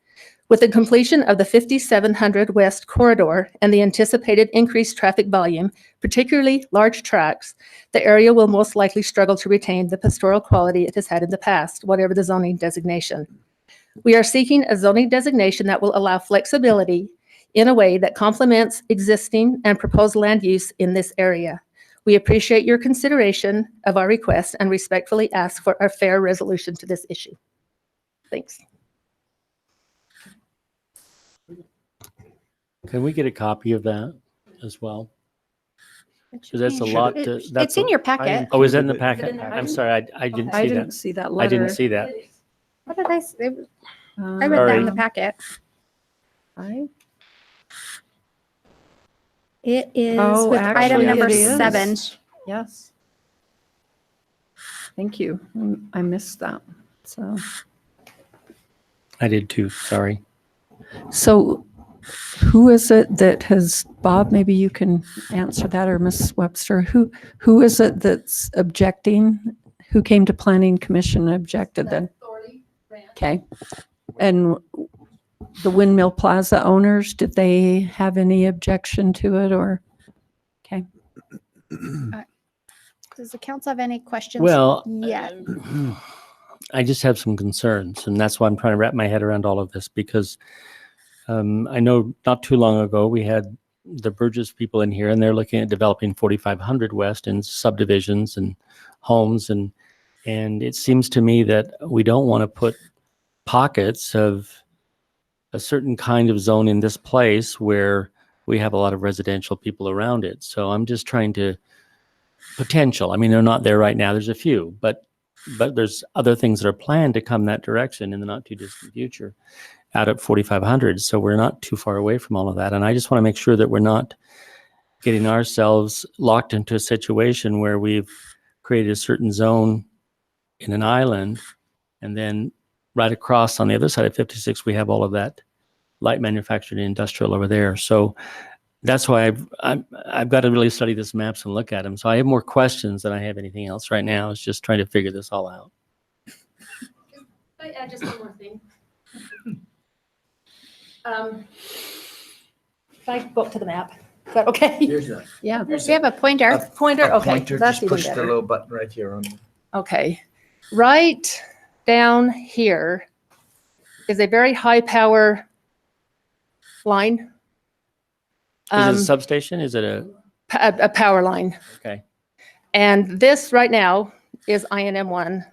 With the completion of the 5700 West corridor and the anticipated increased traffic volume, particularly large trucks, the area will most likely struggle to retain the pastoral quality it has had in the past, whatever the zoning designation. We are seeking a zoning designation that will allow flexibility in a way that complements existing and proposed land use in this area. We appreciate your consideration of our request and respectfully ask for a fair resolution to this issue. Thanks. Can we get a copy of that as well? Because that's a Sure. lot. It's in your packet. Oh, is that in the packet? I'm sorry, I didn't see I that. didn't see that I letter. didn't see that. What did I say? I read that Sorry. in the packet. It is Oh, with item actually, number it is. 7. Yes. Thank you. I missed that. So, I did too, sorry. so who is it that has, Bob, maybe you can answer that, or Ms. Webster, who is it that's objecting? Who came to Planning Commission and objected then? Okay. And the Windmill Plaza owners, did they have any objection to it, or? Okay. Does the council have any questions? Well, yet? I just have some concerns, and that's why I'm trying to wrap my head around all of this, because I know not too long ago we had the Burgess people in here, and they're looking at developing 4500 West in subdivisions and homes, and it seems to me that we don't want to put pockets of a certain kind of zone in this place where we have a lot of residential people around it. So I'm just trying to potential. I mean, they're not there right now. There's a few, but there's other things that are planned to come that direction in the not too distant future out at 4500. So we're not too far away from all of that. And I just want to make sure that we're not getting ourselves locked into a situation where we've created a certain zone in an island, and then right across on the other side of 56, we have all of that light manufactured and industrial over there. So that's why I've got to really study this maps and look at them. So I have more questions than I have anything else right now. It's just trying to figure this all out. Can I add just one more thing? If I go up to the map, is that okay? Yeah. We have a pointer. Pointer, okay, that's Just even push the better. little button right here on. Okay, right down here is a very high power line. Is it a substation? Is it A power line. okay? And this right now is INM1.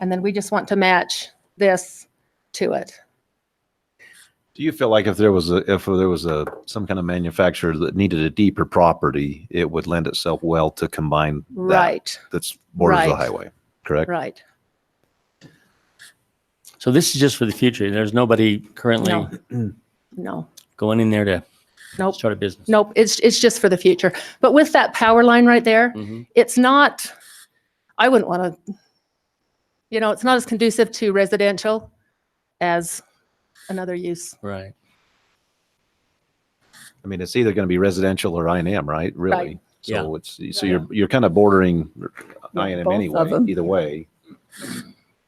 And then we just want to match this to it. Do you feel like if there was some kind of manufacturer that needed a deeper property, it would lend itself well to combine that? Right. That's borders the Right. highway, correct? Right. So this is just for the future. There's nobody currently No. going in there to Nope. start a business. Nope, it's just for the future. But with that power line right there, it's not, I wouldn't want to, it's not as conducive to residential as another use. Right. I mean, it's either going to be residential or I&M, right? Really. Right. So you're kind of bordering I&M both anyway, of 'em. either way.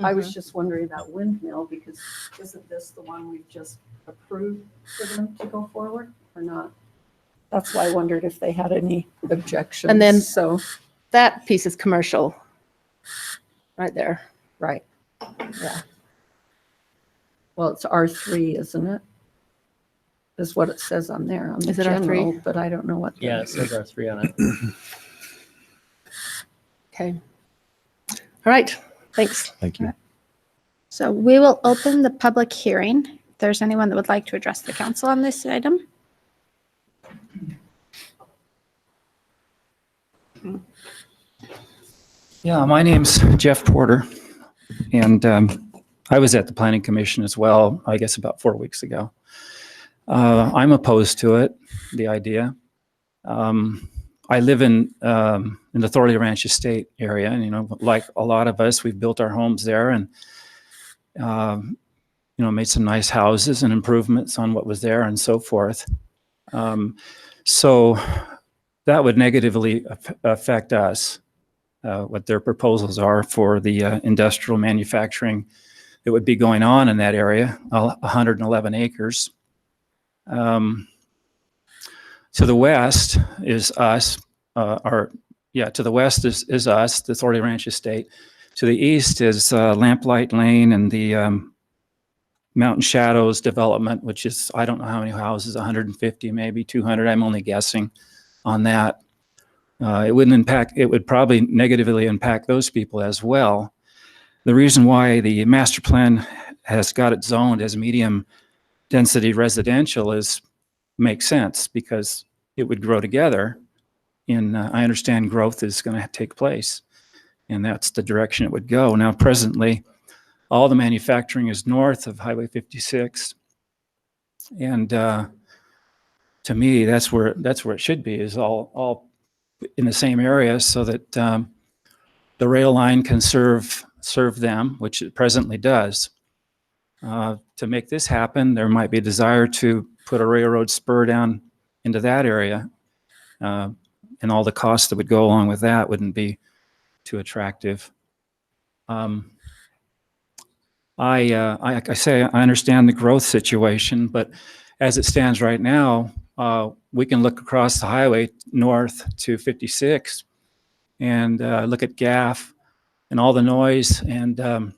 I was just wondering about Windmill, because isn't this the one we've just approved for them to go forward or not? That's why I wondered if they had any objections. And then So, that piece is commercial right there. right. Yeah. Well, it's R3, isn't it? Is what it says on there, on the Is it R3? general, but I don't know what. the- Yeah, it says R3 on it. Okay. All right, thanks. Thank you. So we will open the public hearing. If there's anyone that would like to address the council on this item. Yeah, my name's Jeff Porter, and I was at the Planning Commission as well, I guess about 4 weeks ago. I'm opposed to it, the idea. I live in the Thorley Ranch Estate area, and like a lot of us, we've built our homes there, and made some nice houses and improvements on what was there and so forth. So that would negatively affect us. What their proposals are for the industrial manufacturing that would be going on in that area, 111 acres. To the west is us, to the west is us, the Thorley Ranch Estate. To the east is Lamplight Lane and the Mountain Shadows development, which is, I don't know how many houses, 150, maybe 200. I'm only guessing on that. It would probably negatively impact those people as well. The reason why the master plan has got it zoned as medium density residential makes sense, because it would grow together. I understand growth is going to take place, and that's the direction it would go. Now, presently, all the manufacturing is north of Highway 56, and to me, that's where it should be, is all in the same area, so that the rail line can serve them, which it presently does. To make this happen, there might be a desire to put a railroad spur down into that area, and all the costs that would go along with that wouldn't be too attractive. Like I say, I understand the growth situation, but as it stands right now, we can look across the highway north to 56 and look at GAF and all the noise and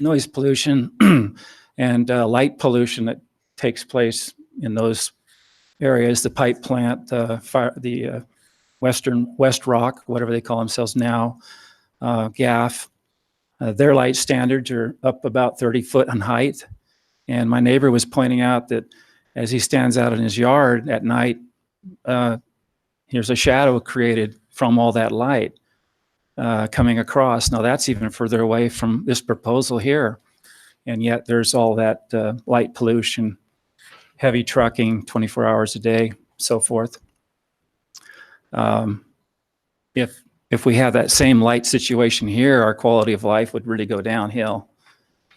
noise pollution and light pollution that takes place in those areas. The pipe plant, the West Rock, whatever they call themselves now, GAF. Their light standards are up about 30 foot in height. And my neighbor was pointing out that as he stands out in his yard at night, there's a shadow created from all that light coming across. Now that's even further away from this proposal here. And yet there's all that light pollution, heavy trucking, 24 hours a day, so forth. If we have that same light situation here, our quality of life would really go downhill,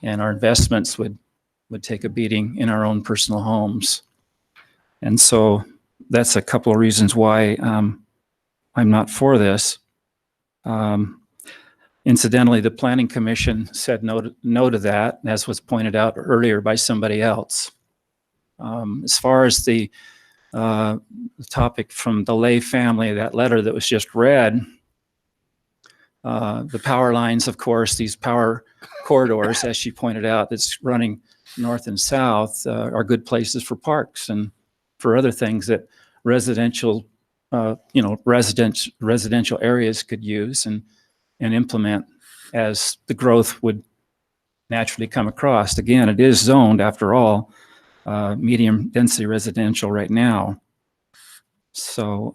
and our investments would take a beating in our own personal homes. And so that's a couple of reasons why I'm not for this. Incidentally, the Planning Commission said no to that, as was pointed out earlier by somebody else. As far as the topic from the Lay family, that letter that was just read, the power lines, of course, these power corridors, as she pointed out, that's running north and south, are good places for parks and for other things that residential areas could use and implement as the growth would naturally come across. Again, it is zoned, after all, medium density residential right now. So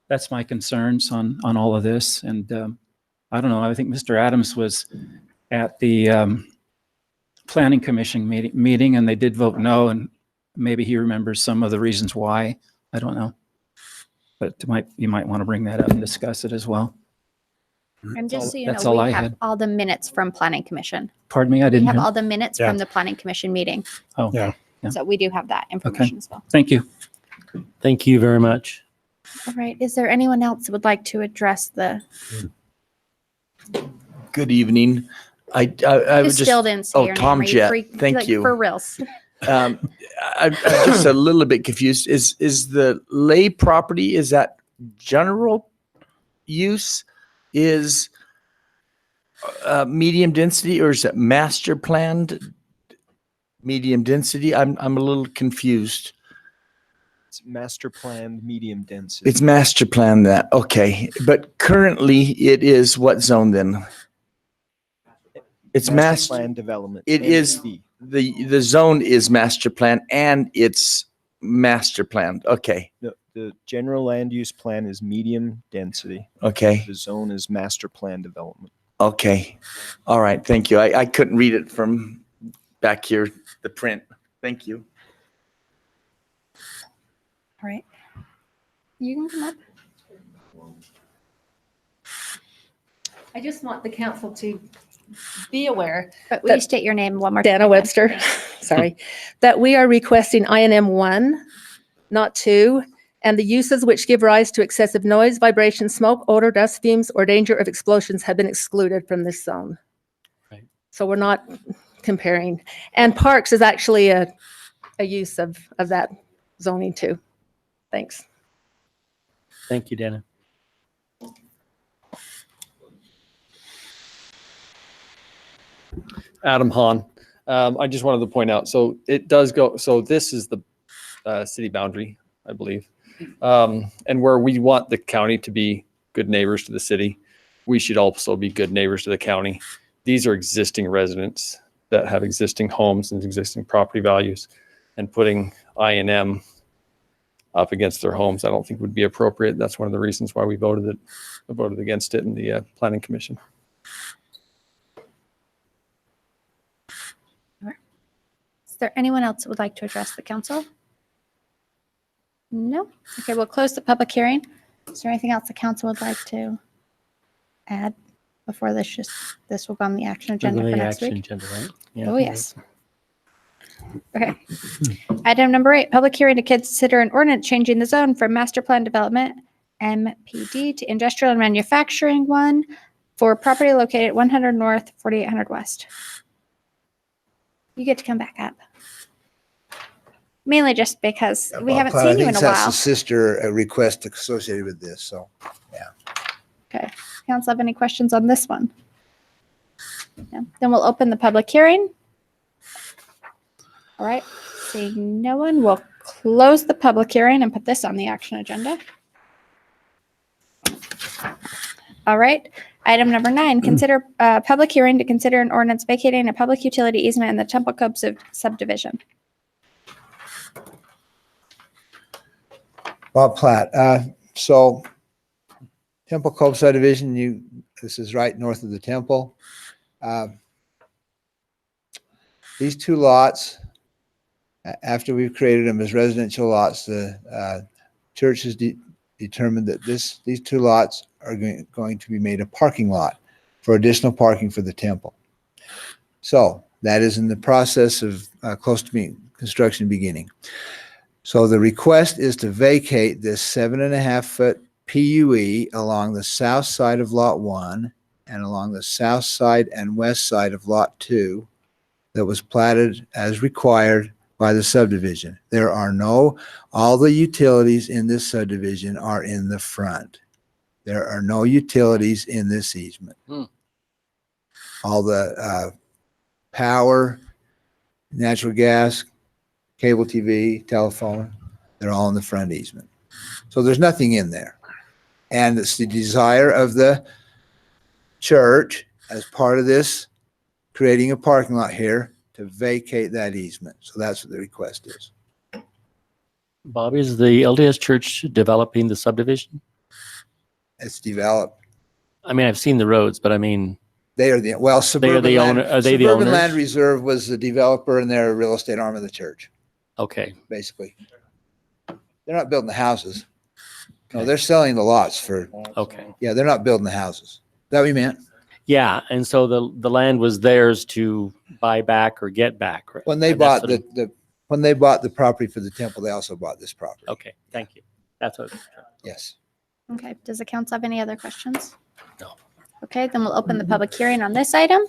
that's my concerns on all of this. And I don't know, I think Mr. Adams was at the Planning Commission meeting, and they did vote no, and maybe he remembers some of the reasons why. I don't know. But you might want to bring that up and discuss it as well. And just so you That's know, all we I have had. all the minutes from Planning Commission. Pardon me, I We didn't have hear. all the minutes Yeah. from the Planning Commission meeting. Oh, Yeah. So we do have that information as well. Thank you. Thank you very much. All right. Is there anyone else that would like to address the? Good evening. I You would just. still didn't say Oh, your Tom name. Are you Jett. free- Thank like, you. For reals. I'm just a little bit confused. Is the Lay property, is that general use? Is medium density, or is it master planned medium density? I'm a little confused. It's master planned medium density. It's master plan that, okay. But currently it is what zone then? It's master. plan development. It is, MPD. the zone is master plan and it's master planned. Okay. The general land use plan is medium density. Okay. The zone is master plan development. Okay. All right. Thank you. I couldn't read it from back here, the print. Thank you. All right. You can come up. I just want the council to be aware. But will you state your name one more time? Dana Webster, sorry, that we are requesting INM 1, not 2, and the uses which give rise to excessive noise, vibration, smoke, odor, dust, fumes, or danger of explosions have been excluded from this zone. Right. So we're not comparing. And parks is actually a use of that zoning too. Thanks. Thank you, Dana. Adam Hahn. I just wanted to point out, so it does go, so this is the city boundary, I believe. And where we want the county to be good neighbors to the city, we should also be good neighbors to the county. These are existing residents that have existing homes and existing property values, and putting I&M up against their homes, I don't think would be appropriate. That's one of the reasons why we voted against it in the planning commission. Is there anyone else that would like to address the council? No? Okay, we'll close the public hearing. Is there anything else the council would like to add before this will go on the action agenda for next week? Agenda, right? Oh, yes. Okay. Item number 8, public hearing to consider an ordinance changing the zone from master plan development, MPD, to industrial and manufacturing 1 for property located at 100 North, 4800 West. You get to come back up. Mainly just because we haven't seen you in a That's while. a sister request associated with this, so, yeah. Okay. Council have any questions on this one? No. Then we'll open the public hearing. All right. Seeing no one, we'll close the public hearing and put this on the action agenda. All right. Item number 9, consider public hearing to consider an ordinance vacating a public utility easement in the Temple Cove subdivision. Bob Platt. So Temple Cove subdivision, this is right north of the temple. These 2 lots, after we've created them as residential lots, the church has determined that these 2 lots are going to be made a parking lot for additional parking for the temple. So that is in the process of close to being construction beginning. So the request is to vacate this 7.5-foot PUE along the south side of Lot 1 and along the south side and west side of Lot 2 that was platted as required by the subdivision. There are all the utilities in this subdivision are in the front. There are no utilities in this easement. All the power, natural gas, cable TV, telephone, they're all in the front easement. So there's nothing in there. And it's the desire of the church as part of this, creating a parking lot here, to vacate that easement. So that's what the request is. Bob, is the LDS Church developing the subdivision? It's developed. I mean, I've seen the roads, but I mean, They are the, well, Suburban the Land, owner- are they the Suburban owners? Land Reserve was the developer and they're a real estate arm of the church, okay. basically. They're not building the houses. No, they're selling the lots for, Okay. yeah, they're not building the houses. Is that what you meant? Yeah, and so the land was theirs to buy back or get back. Right? When they And that's bought what when they bought the property for the temple, they also bought this property. Okay, thank you. That's what. Yes. Okay. Does the council have any other questions? No. Okay, then we'll open the public hearing on this item.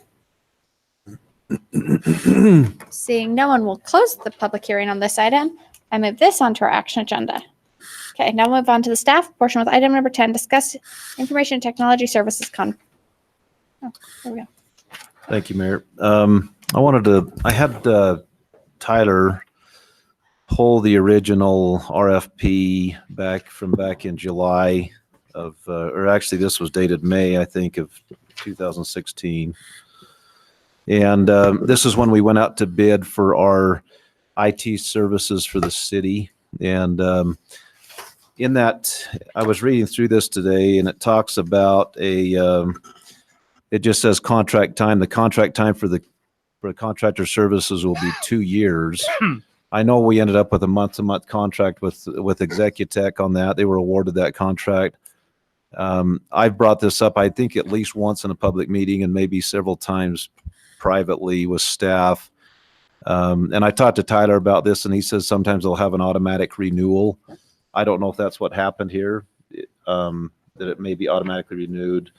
Seeing no one, will close the public hearing on this item and move this onto our action agenda. Okay, now move on to the staff portion with item number 10, discuss information technology services Oh, there we go. Thank you, Mayor. I had Tyler pull the original RFP back in July of, or actually this was dated May, I think, of 2016. And this is when we went out to bid for our IT services for the city. And in that, I was reading through this today, and it talks about it just says contract time. The contract time for contractor services will be 2 years. I know we ended up with a month-to-month contract with Executech on that. They were awarded that contract. I've brought this up, I think, at least once in a public meeting and maybe several times privately with staff. And I talked to Tyler about this, and he says sometimes they'll have an automatic renewal. I don't know if that's what happened here, that it may be automatically renewed.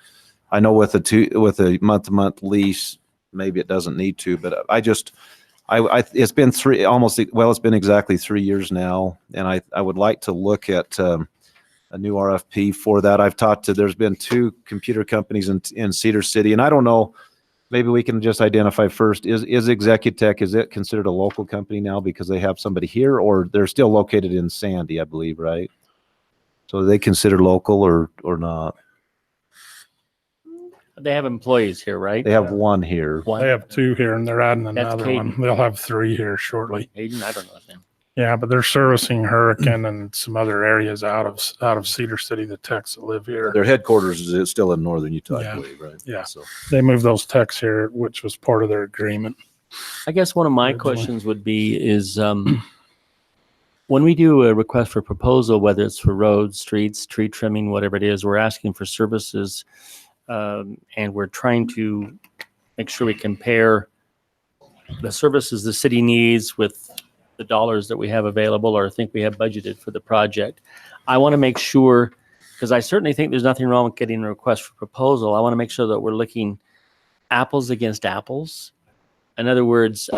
I know with a month-to-month lease, maybe it doesn't need to, but it's been it's been exactly 3 years now, and I would like to look at a new RFP for that. There's been 2 computer companies in Cedar City, and I don't know maybe we can just identify first, is Executech, is it considered a local company now because they have somebody here, or they're still located in Sandy, I believe, right? So are they considered local or not? They have employees here, right? They have one here. They have two here and they're adding That's another Caden. one. They'll have three here shortly. Aiden, I don't know his name. Yeah, but they're servicing Hurricane and some other areas out of Cedar City, the techs that live here. Their headquarters is still in northern Utah, Yeah. I believe, right? Yeah. So They moved those techs here, which was part of their agreement. I guess one of my questions would be is when we do a request for proposal, whether it's for roads, streets, tree trimming, whatever it is, we're asking for services and we're trying to make sure we compare the services the city needs with the dollars that we have available or think we have budgeted for the project. I want to make sure, because I certainly think there's nothing wrong with getting a request for proposal. I want to make sure that we're looking apples against apples. In other words,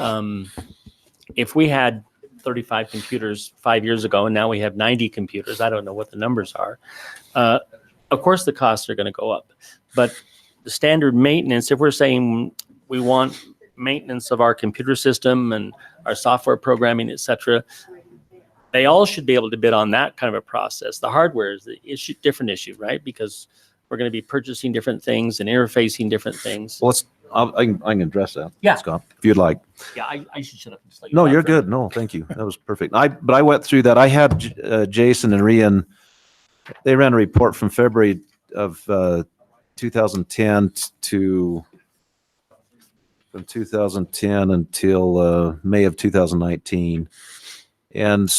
if we had 35 computers 5 years ago and now we have 90 computers, I don't know what the numbers are. Of course, the costs are going to go up. But the standard maintenance, if we're saying we want maintenance of our computer system and our software programming, et cetera, they all should be able to bid on that kind of a process. The hardware is the issue, different issue, right? Because we're going to be purchasing different things and interfacing different things. well, I can address that, Yeah. Scott, if you'd like. Yeah, I should shut up and just let you No, talk you're for a minute. good. No, thank you. That was perfect. But I went through that. I had Jason and Rian. They ran a report from February of 2010 from 2010 until May of 2019. And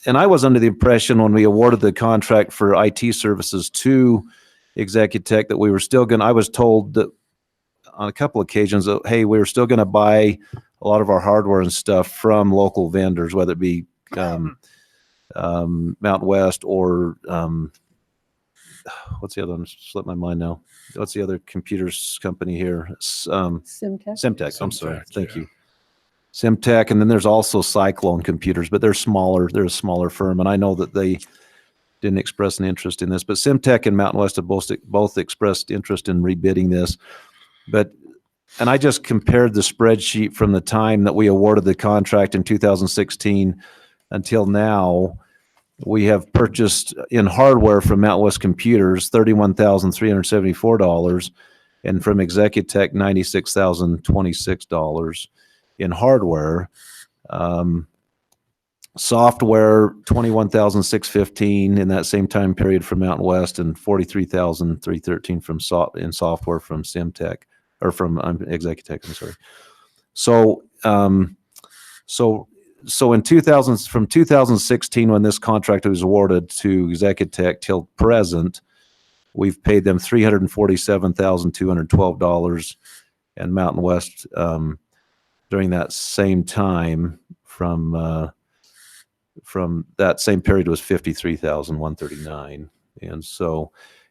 I was under the impression when we awarded the contract for IT services to Executech that we were still I was told that on a couple occasions that, hey, we were still going to buy a lot of our hardware and stuff from local vendors, whether it be Mountain West or what's the other one? Slipped my mind now. What's the other computers company here? Simtech. I'm sorry. Thank you. Simtech, and then there's also Cyclone Computers, but they're smaller. They're a smaller firm, and I know that they didn't express an interest in this. But Simtech and Mountain West have both expressed interest in rebidding this. And I just compared the spreadsheet from the time that we awarded the contract in 2016 until now. We have purchased in hardware from Mountain West Computers $31,374, and from Executech $96,026 in hardware. Software $21,615 in that same time period from Mountain West, and $43,313 from in software from Simtech or from Executech. I'm sorry. So in 2000, from 2016, when this contract was awarded to Executech till present, we've paid them $347,212, and Mountain West during that same time from that same period was $53,139.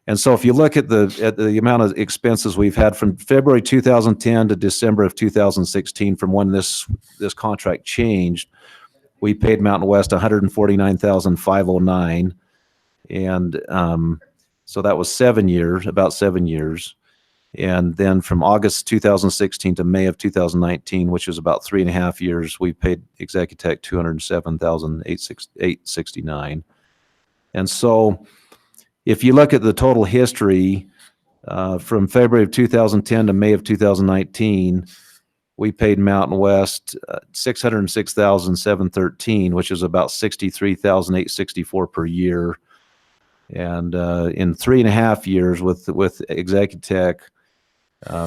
And so if you look at the amount of expenses we've had from February 2010 to December of 2016, from when this contract changed, we paid Mountain West $149,509, and so that was about 7 years. And then from August 2016 to May of 2019, which is about 3.5 years, we paid Executech $207,869. And so if you look at the total history from February of 2010 to May of 2019, we paid Mountain West $606,713, which is about $63,864 per year. And in 3.5 years with Executech,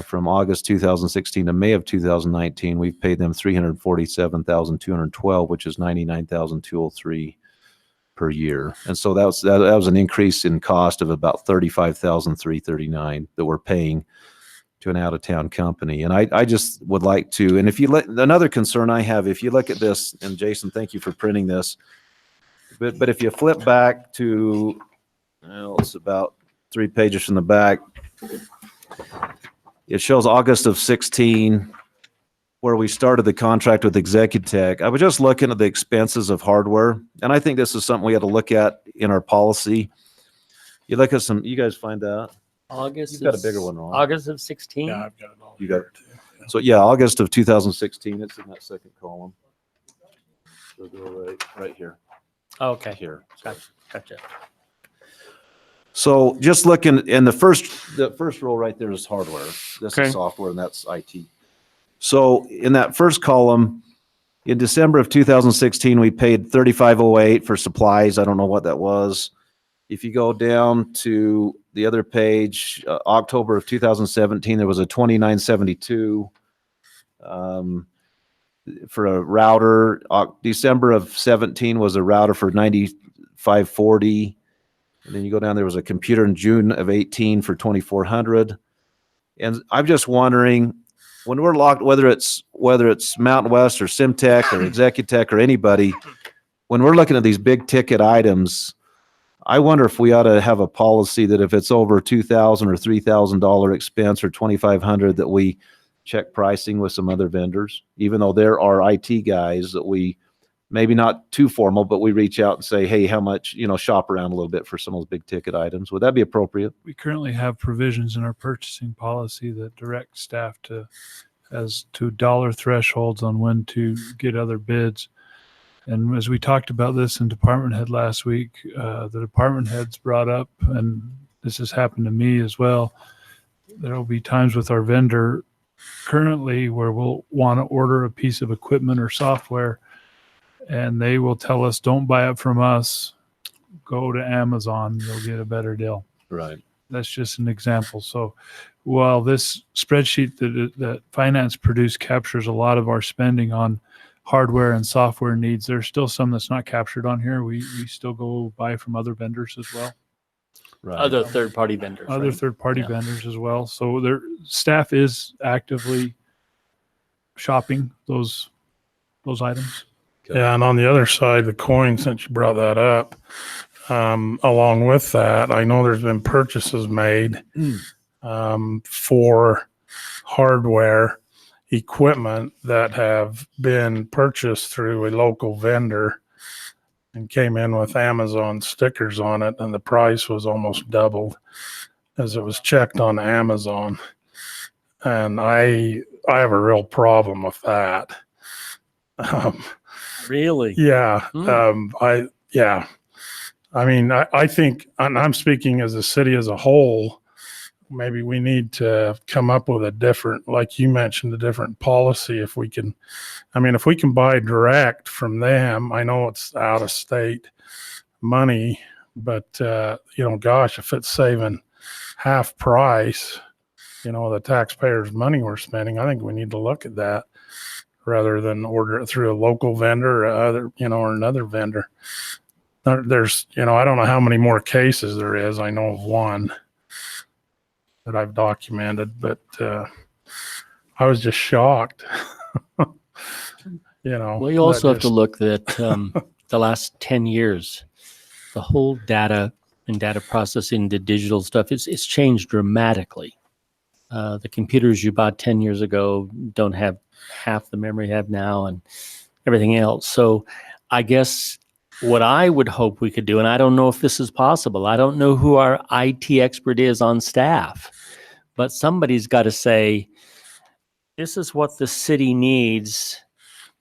from August 2016 to May of 2019, we've paid them $347,212, which is $99,203 per year. And so that was an increase in cost of about $35,339 that we're paying to an out-of-town company. And I just would like to, and another concern I have, if you look at this, and Jason, thank you for printing this, but if you flip back to, it's about 3 pages from the back, it shows August of 16, where we started the contract with Executech. I was just looking at the expenses of hardware, and I think this is something we had to look at in our policy. You look at you guys find that? August. You've got a bigger one, Ron. August of 16. Yeah, I've got it all. You got, so yeah, August of 2016, it's in that second column. So go right here. Okay. Here. Gotcha. So just looking in the first row right there is hardware. This Okay. is software and that's IT. So in that first column, in December of 2016, we paid 3508 for supplies. I don't know what that was. If you go down to the other page, October of 2017, there was a 2972 for a router. December of 17 was a router for 9540. And then you go down, there was a computer in June of 18 for 2400. And I'm just wondering, when we're locked, whether it's Mountain West or Simtech or Executech or anybody, when we're looking at these big ticket items, I wonder if we ought to have a policy that if it's over $2,000 or $3,000 expense or $2,500, that we check pricing with some other vendors, even though there are IT guys that we maybe not too formal, but we reach out and say, hey, how much, shop around a little bit for some of those big ticket items. Would that be appropriate? We currently have provisions in our purchasing policy that direct staff as to dollar thresholds on when to get other bids. And as we talked about this in department head last week, the department heads brought up, and this has happened to me as well, there will be times with our vendor currently where we'll want to order a piece of equipment or software, and they will tell us, don't buy it from us, go to Amazon, you'll get a better deal. Right. That's just an example. So while this spreadsheet that finance produced captures a lot of our spending on hardware and software needs, there's still some that's not captured on here. We still go buy from other vendors as well. Right. Other third-party vendors. Other right? third-party Yeah. vendors as well. So their staff is actively shopping those items. Yeah, and on the other side, the coin, since you brought that up, along with that, I know there's been purchases made for hardware equipment that have been purchased through a local vendor and came in with Amazon stickers on it, and the price was almost doubled as it was checked on Amazon. And I have a real problem with that. Really? Yeah. I mean, I think, and I'm speaking as a city as a whole, maybe we need to come up with a different, like you mentioned, a different policy. If we can buy direct from them, I know it's out of state money, but gosh, if it's saving half price, the taxpayers' money we're spending, I think we need to look at that rather than order it through a local vendor or another vendor. There's, I don't know how many more cases there is. I know of one that I've documented, but I was just shocked. Well, you also have to look at the last 10 years. The whole data and data processing, the digital stuff, it's changed dramatically. The computers you bought 10 years ago don't have half the memory you have now and everything else. So I guess what I would hope we could do, and I don't know if this is possible, I don't know who our IT expert is on staff, but somebody's got to say, this is what the city needs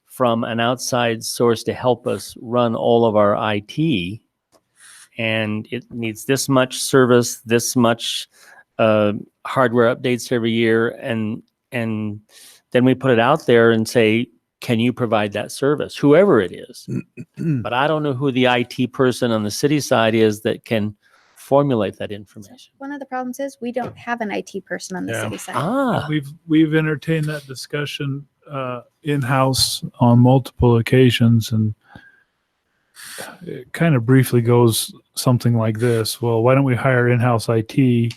from an outside source to help us run all of our IT. And it needs this much service, this much hardware updates every year. And then we put it out there and say, can you provide that service? Whoever it is. But I don't know who the IT person on the city side is that can formulate that information. One of the problems is we don't have an IT person on the city side. We've entertained that discussion in-house on multiple occasions, and it kind of briefly goes something like this. Well, why don't we hire in-house IT?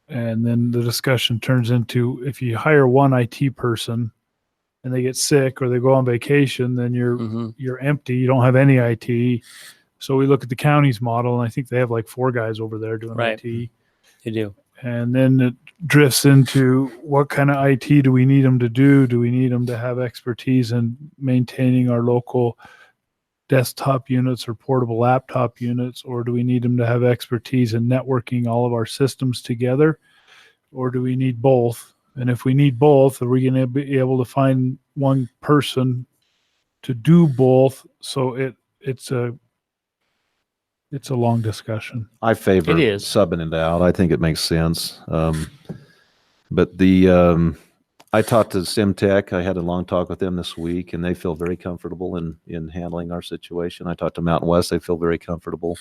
And then the discussion turns into, if you hire one IT person and they get sick or they go on vacation, then you're empty. You don't have any IT. So we look at the county's model, and I think they have like 4 guys over there doing Right. IT. They do. And then it drifts into, what kind of IT do we need them to do? Do we need them to have expertise in maintaining our local desktop units or portable laptop units, or do we need them to have expertise in networking all of our systems together, or do we need both? And if we need both, are we going to be able to find one person to do both? So it's a long discussion. I favor It is. subbing it out. I think it makes sense. But I talked to Simtech. I had a long talk with them this week, and they feel very comfortable in handling our situation. I talked to Mountain West. They feel very comfortable.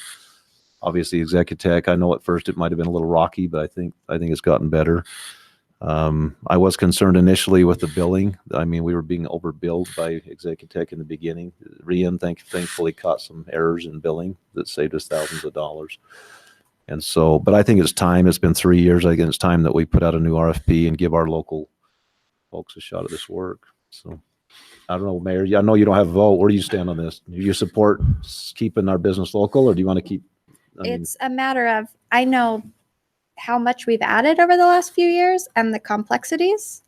Obviously, Executech, I know at first it might have been a little rocky, but I think it's gotten better. I was concerned initially with the billing. I mean, we were being overbilled by Executech in the beginning. Rian thankfully caught some errors in billing that saved us thousands of dollars. And so, but I think it's time. It's been 3 years. I think it's time that we put out a new RFP and give our local folks a shot at this work. So I don't know, Mayor, I know you don't have a vote. Where do you stand on this? Do you support keeping our business local, or do you want to keep? It's a matter of, I know how much we've added over the last few years and the complexities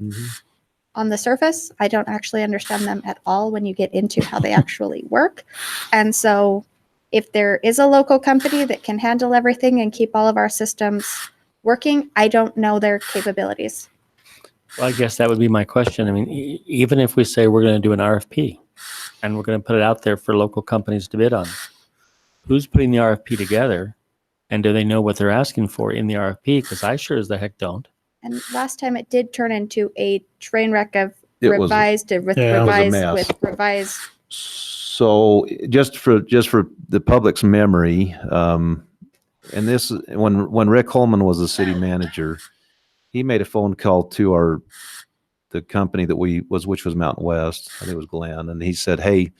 on the surface. I don't actually understand them at all when you get into how they actually work. And so if there is a local company that can handle everything and keep all of our systems working, I don't know their capabilities. Well, I guess that would be my question. I mean, even if we say we're going to do an RFP and we're going to put it out there for local companies to bid on, who's putting the RFP together, and do they know what they're asking for in the RFP? Because I sure as the heck don't. And last time it did turn into a train wreck of It was- revised it was a mess. with revised. So just for the public's memory, and this, when Rick Holman was the city manager, he made a phone call to the company that which was Mountain West. I think it was Glenn, and he said, "Hey,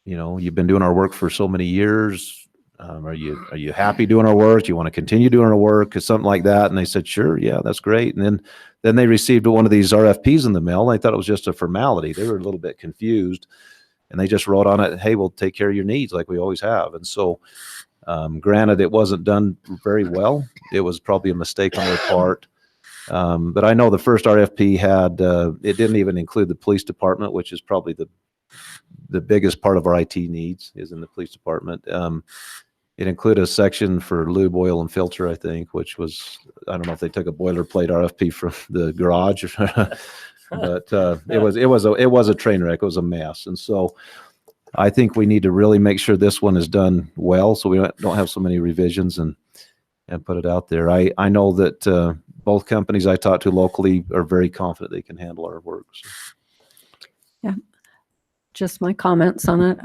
you've been doing our work for so many years. Are you happy doing our work? Do you want to continue doing our work?" Or something like that. And they said, "Sure, yeah, that's great." And then they received one of these RFPs in the mail. And they thought it was just a formality. They were a little bit confused, and they just wrote on it, "Hey, we'll take care of your needs like we always have." And so, granted, it wasn't done very well. It was probably a mistake on their part. But I know the first RFP it didn't even include the police department, which is probably the biggest part of our IT needs is in the police department. It included a section for lube, oil, and filter, I think, which was, I don't know if they took a boilerplate RFP from the garage, but it was a train wreck. It was a mess. And so I think we need to really make sure this one is done well, so we don't have so many revisions and put it out there. I know that both companies I talked to locally are very confident they can handle our work. So. Yeah, just my comments on it.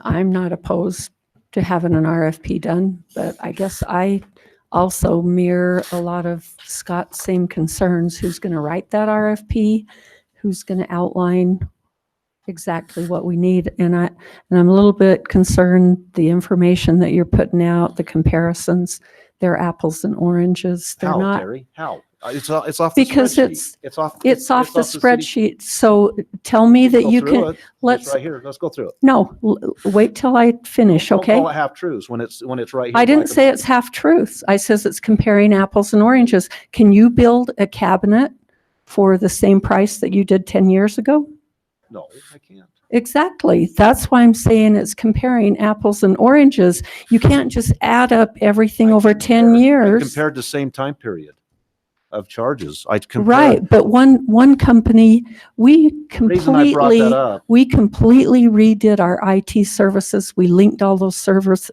I'm not opposed to having an RFP done, but I guess I also mirror a lot of Scott's same concerns. Who's going to write that RFP? Who's going to outline exactly what we need? And I'm a little bit concerned the information that you're putting out, the comparisons, they're apples and oranges. They're How, not. Terry? How? It's off the Because spreadsheet. it's off the city- spreadsheet. So tell me that Go you through can, it. It's let's, right here. Let's go through it. no, wait till I finish, Don't okay? call it half truths when it's right here. I didn't black say and it's half truths. I says it's comparing apples and oranges. Can you build a cabinet for the same price that you did 10 years ago? white. No, I can't. Exactly. That's why I'm saying it's comparing apples and oranges. You can't just add up everything over 10 I years. compared the same time period of charges. I compared. Right, but one company, we reason I brought that up- completely redid our IT services. We linked all those services,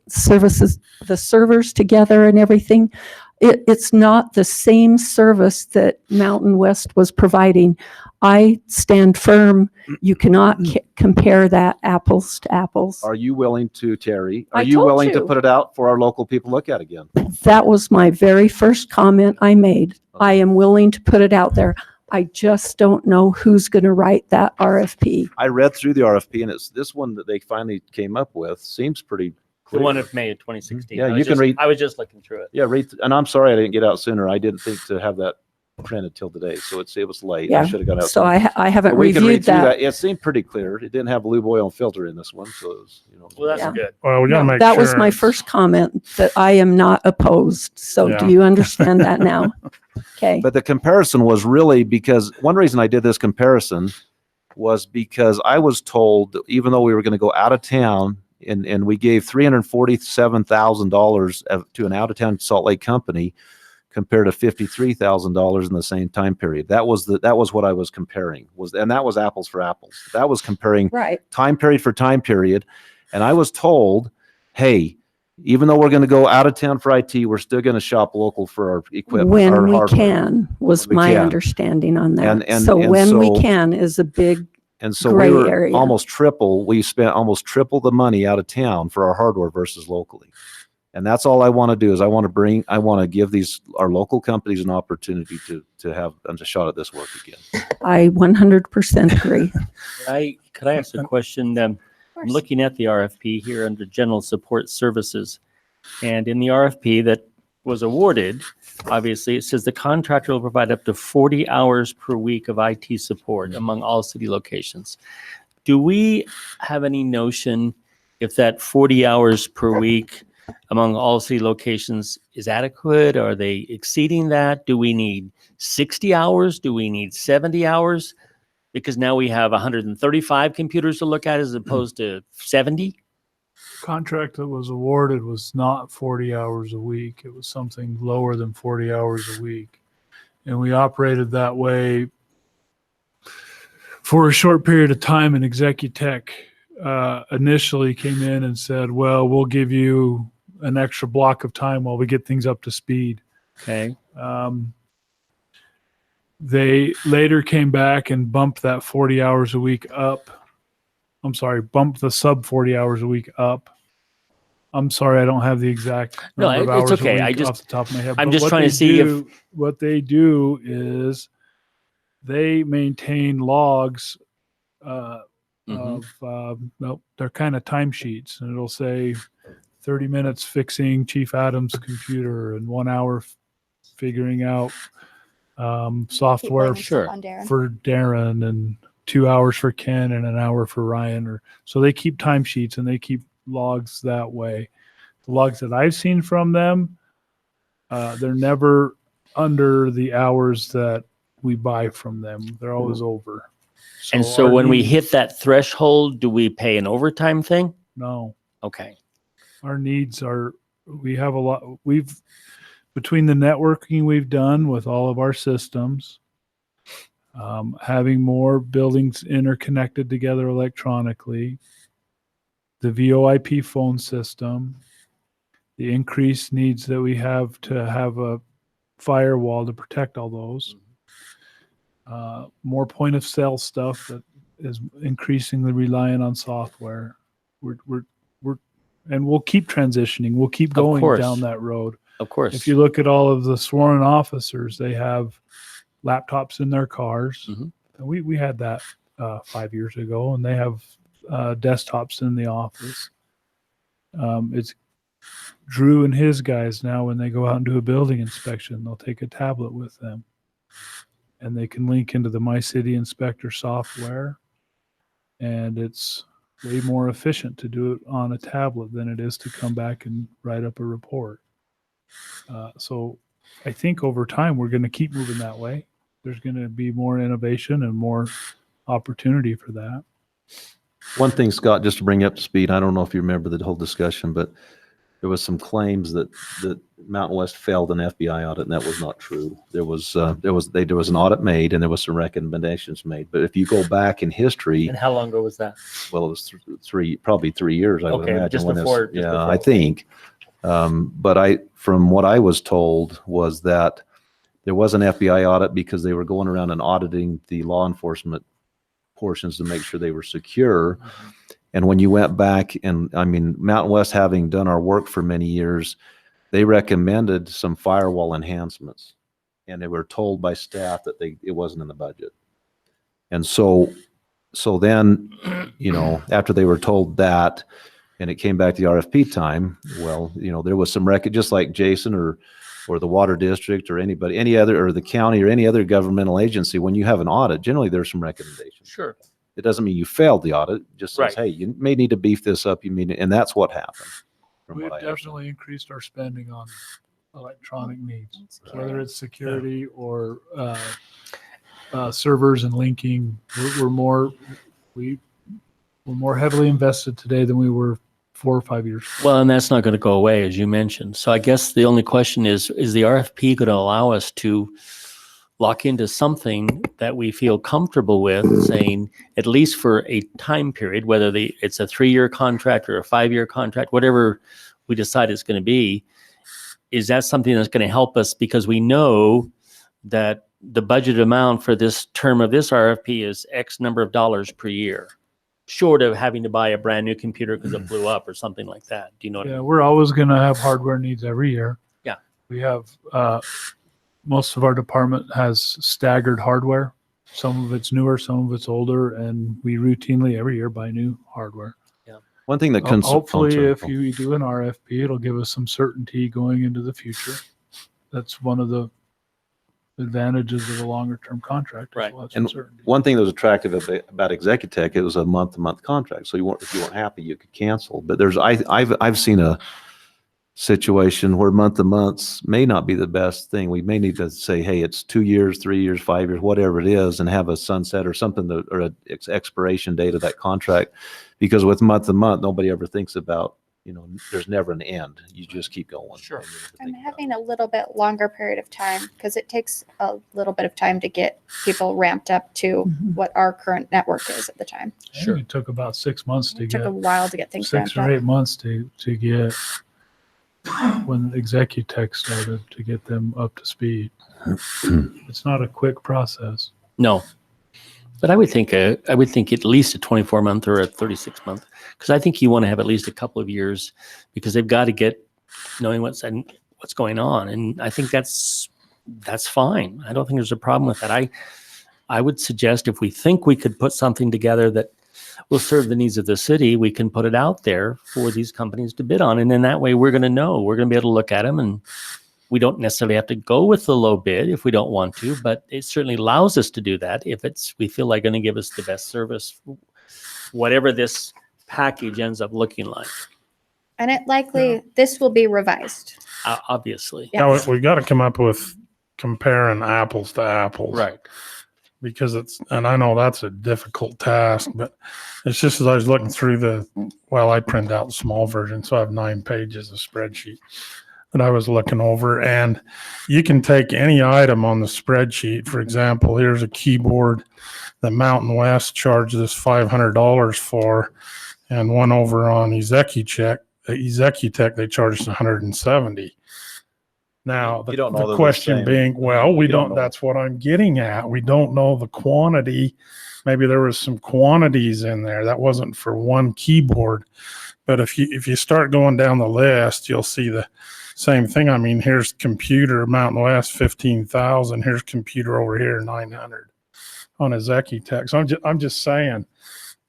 the servers together and everything. It's not the same service that Mountain West was providing. I stand firm. You cannot compare that apples to apples. Are you willing to, Terry? Are I you told willing to you. put it out for our local people to look at again? That was my very first comment I made. I am willing to put it out there. I just don't know who's going to write that RFP. I read through the RFP, and it's this one that they finally came up with seems pretty The clear. one of May of 2016. Yeah, I was you can just- read. I was just looking through it. Yeah, read. And I'm sorry I didn't get out sooner. I didn't think to have that printed till today, so it was late. I Yeah, should have got out. so sooner. I haven't But we can reviewed read through that. It seemed pretty clear. It didn't have lube, oil, and filter in this one, so it was, Well, that's Yeah. good. Well, we got to No, make that sure. was my first comment, that I am not opposed. So Yeah. do you understand that now? Okay. But the comparison was really because one reason I did this comparison was because I was told that even though we were going to go out of town and we gave $347,000 to an out of town Salt Lake company compared to $53,000 in the same time period. That was what I was comparing, and that was apples for apples. That was comparing time period for time period. And I was told, hey, even though we're going to go out of town for IT, we're still going to shop local for our equipment. When we can was my understanding on that. So when we can is a big and so gray we were area. almost triple. We spent almost triple the money out of town for our hardware versus locally. And that's all I want to do is I want to give our local companies an opportunity to have a shot at this work again. I 100% agree. Could I ask a question? I'm looking at the RFP here under General Support Services. And in the RFP that was awarded, obviously, it says the contractor will provide up to 40 hours per week of IT support among all city locations. Do we have any notion if that 40 hours per week among all city locations is adequate? Are they exceeding that? Do we need 60 hours? Do we need 70 hours? Because now we have 135 computers to look at as opposed to 70? Contract that was awarded was not 40 hours a week. It was something lower than 40 hours a week. And we operated that way for a short period of time. And Executech initially came in and said, well, we'll give you an extra block of time while we get things up to speed. Okay. They later came back and bumped that 40 hours a week up. I'm sorry, bumped the sub 40 hours a week up. I'm sorry, I don't have the exact number of hours it's okay. a week off the top of my head. I'm But just what trying to they see if what they do is they maintain logs of well, they're kind of timesheets, and it'll say 30 minutes fixing Chief Adams' computer and 1 hour figuring out software blaming stuff on Darren. for Darren, and 2 hours for Ken and an hour for Ryan. Or so they keep timesheets and they keep logs that way. The logs that I've seen from them, they're never under the hours that we buy from them. They're always over. And so our when we needs- hit that threshold, do we pay an overtime thing? No. Okay. Our needs are, we have a lot, between the networking we've done with all of our systems, having more buildings interconnected together electronically, the VoIP phone system, the increased needs that we have to have a firewall to protect all those, more point of sale stuff that is increasingly reliant on software. And we'll keep transitioning. We'll keep going down that road. Of course. If you look at all of the sworn officers, they have laptops in their cars. And we had that 5 years ago, and they have desktops in the office. It's Drew and his guys now, when they go out and do a building inspection, they'll take a tablet with them, and they can link into the My City Inspector software, and it's way more efficient to do it on a tablet than it is to come back and write up a report. So I think over time, we're going to keep moving that way. There's going to be more innovation and more opportunity for that. One thing, Scott, just to bring you up to speed, I don't know if you remember the whole discussion, but there was some claims that Mountain West failed an FBI audit, and that was not true. There was an audit made, and there was some recommendations made. But if you go back in history, And how long ago was that? well, it was probably 3 years. I would Okay, imagine. just when this- before- just yeah, before. I think. But from what I was told was that there was an FBI audit because they were going around and auditing the law enforcement portions to make sure they were secure. And when you went back, and I mean, Mountain West, having done our work for many years, they recommended some firewall enhancements, and they were told by staff that it wasn't in the budget. And so then, after they were told that, and it came back to the RFP time, well, there was some just like Jason or the water district or anybody, any other, or the county or any other governmental agency, when you have an audit, generally there's some recommendations. Sure. It doesn't mean you failed the audit. It just says, Right. hey, you may need to beef this up. And that's what happened. We've definitely increased our spending on electronic needs, whether it's security or servers and linking. We're more heavily invested today than we were 4 or 5 years ago. Well, and that's not going to go away, as you mentioned. So I guess the only question is the RFP going to allow us to lock into something that we feel comfortable with, saying at least for a time period, whether it's a 3-year contract or a 5-year contract, whatever we decide it's going to be, is that something that's going to help us? Because we know that the budget amount for this term of this RFP is X number of dollars per year, short of having to buy a brand new computer because it blew up or something like that. Do you know what I Yeah, mean? we're always going to have hardware needs every year. Yeah. We have, most of our department has staggered hardware. Some of it's newer, some of it's older, and we routinely every year buy new hardware. Yeah. One thing that Hopefully, if you do an RFP, it'll give us some certainty going into the future. That's one of the advantages of a longer term contract. Right. And one thing that was attractive about Executech, it was a month-to-month contract. So if you weren't happy, you could cancel. But I've seen a situation where month-to-months may not be the best thing. We may need to say, hey, it's 2 years, 3 years, 5 years, whatever it is, and have a sunset or something or an expiration date of that contract. Because with month-to-month, nobody ever thinks about, there's never an end. You just keep going. Sure. And having a little bit longer period of time, because it takes a little bit of time to get people ramped up to what our current network is at the time. Sure. It took about 6 months to It get. took a while to get things 6 ramped or up. 8 months to get when Executech started to get them up to speed. It's not a quick process. No. But I would think at least a 24-month or a 36-month, because I think you want to have at least a couple of years, because they've got to get knowing what's going on, and I think that's fine. I don't think there's a problem with that. I would suggest if we think we could put something together that will serve the needs of the city, we can put it out there for these companies to bid on, and then that way we're going to know, we're going to be able to look at them, and we don't necessarily have to go with the low bid if we don't want to, but it certainly allows us to do that if we feel like going to give us the best service, whatever this package ends up looking like. And it likely, this will be revised. Obviously. Yeah. Now, we've got to come up with comparing apples to apples. Right. Because and I know that's a difficult task, but it's just as I was looking through I print out the small version, so I have 9 pages of spreadsheet that I was looking over, and you can take any item on the spreadsheet. For example, here's a keyboard that Mountain West charged us $500 for, and one over on Executech, they charged us $170. Now, You don't know they're the the question same. being, well, we You don't don't, know. that's what I'm getting at. We don't know the quantity. Maybe there was some quantities in there. That wasn't for one keyboard. But if you start going down the list, you'll see the same thing. I mean, here's computer Mountain West, 15,000. Here's computer over here, 900 on Executech. So I'm just saying,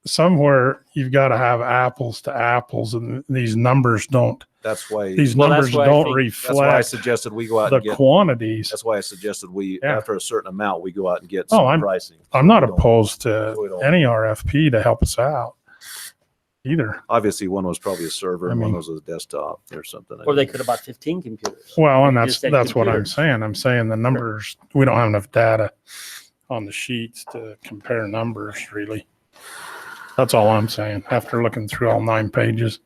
somewhere you've got to have apples to apples, and these numbers don't. That's why These numbers don't That's why I reflect suggested we go out the and get quantities. That's why I suggested Yeah. after a certain amount, we go out and get some pricing. I'm not We don't- opposed to we don't- any RFP to help us out either. Obviously, one was probably a server, I and one mean- was a desktop or something. Or they could have bought 15 computers. Well, and You that's just said what I'm computers. saying. I'm saying the numbers, we don't have enough data on the sheets to compare numbers really. That's all I'm saying after looking through all 9 pages.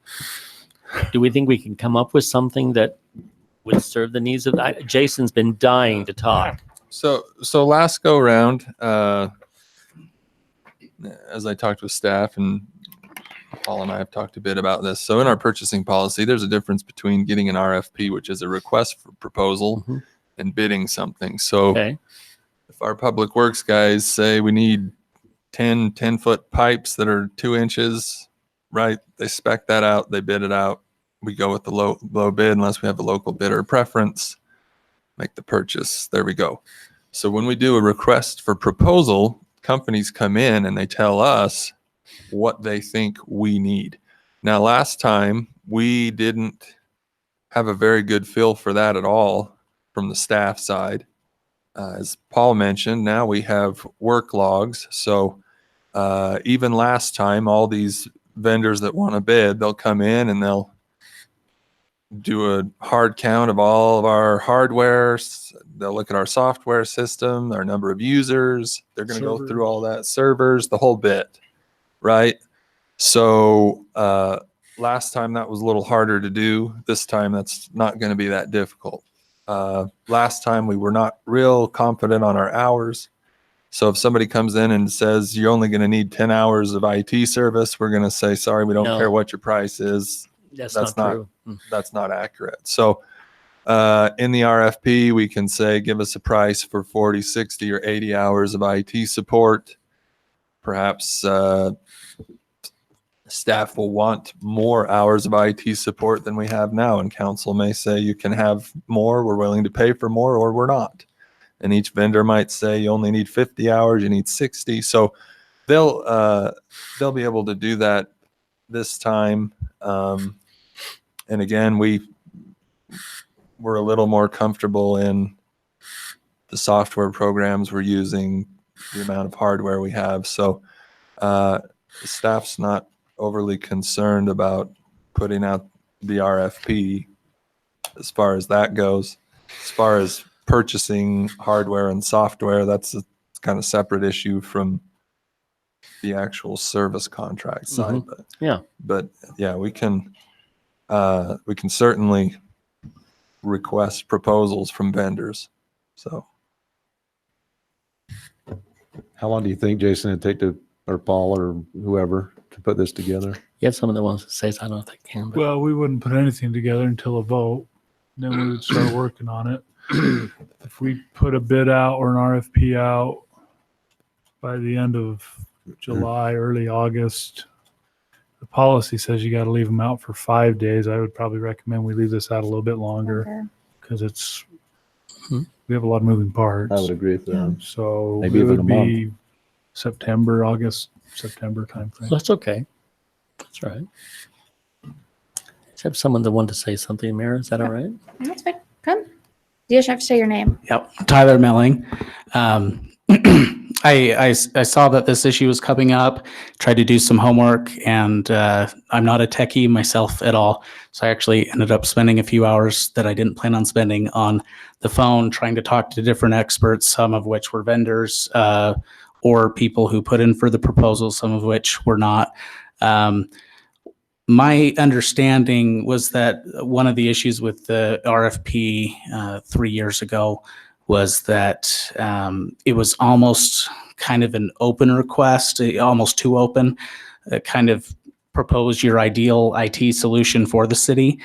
Do we think we can come up with something that would serve the needs of Jason's been dying to talk. So last go round, as I talked with staff, and Paul and I have talked a bit about this. So in our purchasing policy, there's a difference between getting an RFP, which is a request for proposal, and bidding something. So if our public works guys say we need 10-foot pipes that are 2 inches, right? They spec that out, they bid it out. We go with the low bid unless we have a local bidder preference, make the purchase. There we go. So when we do a request for proposal, companies come in and they tell us what they think we need. Now, last time we didn't have a very good feel for that at all from the staff side. As Paul mentioned, now we have work logs. So even last time, all these vendors that want to bid, they'll come in and they'll do a hard count of all of our hardware. They'll look at our software system, our number of users. They're going to go through all that, servers, the whole bit, right? So last time that was a little harder to do. This time that's not going to be that difficult. Last time we were not real confident on our hours. So if somebody comes in and says you're only going to need 10 hours of IT service, we're going to say, sorry, we don't No. care what your price is. That's not true. That's not accurate. So in the RFP, we can say, give us a price for 40, 60, or 80 hours of IT support. Perhaps staff will want more hours of IT support than we have now, and council may say you can have more, we're willing to pay for more, or we're not. And each vendor might say you only need 50 hours, you need 60. So they'll be able to do that this time. And again, we're a little more comfortable in the software programs we're using, the amount of hardware we have. So the staff's not overly concerned about putting out the RFP as far as that goes. As far as purchasing hardware and software, that's a kind of separate issue from the actual service contract side. But yeah, we can certainly request proposals from vendors. So How long do you think, Jason, it'd take to, or Paul or whoever, to put this together? You have someone that wants to say, so I don't know if they can. But Well, we wouldn't put anything together until a vote. Then we would start working on it. If we put a bid out or an RFP out by the end of July, early August, the policy says you got to leave them out for 5 days. I would probably recommend we leave this out a little bit longer because we have a lot of moving parts. I would agree with that. So Maybe it even would a be September time frame. that's okay. That's all right. Let's have someone that wanted to say something, Mayor. Is that all right? That's fine. Come. You just have to say your name. Yep, Tyler Melling. I saw that this issue was coming up, tried to do some homework, and I'm not a techie myself at all. So I actually ended up spending a few hours that I didn't plan on spending on the phone trying to talk to different experts, some of which were vendors or people who put in for the proposal, some of which were not. My understanding was that one of the issues with the RFP 3 years ago was that it was almost kind of an open request, almost too open, kind of propose your ideal IT solution for the city.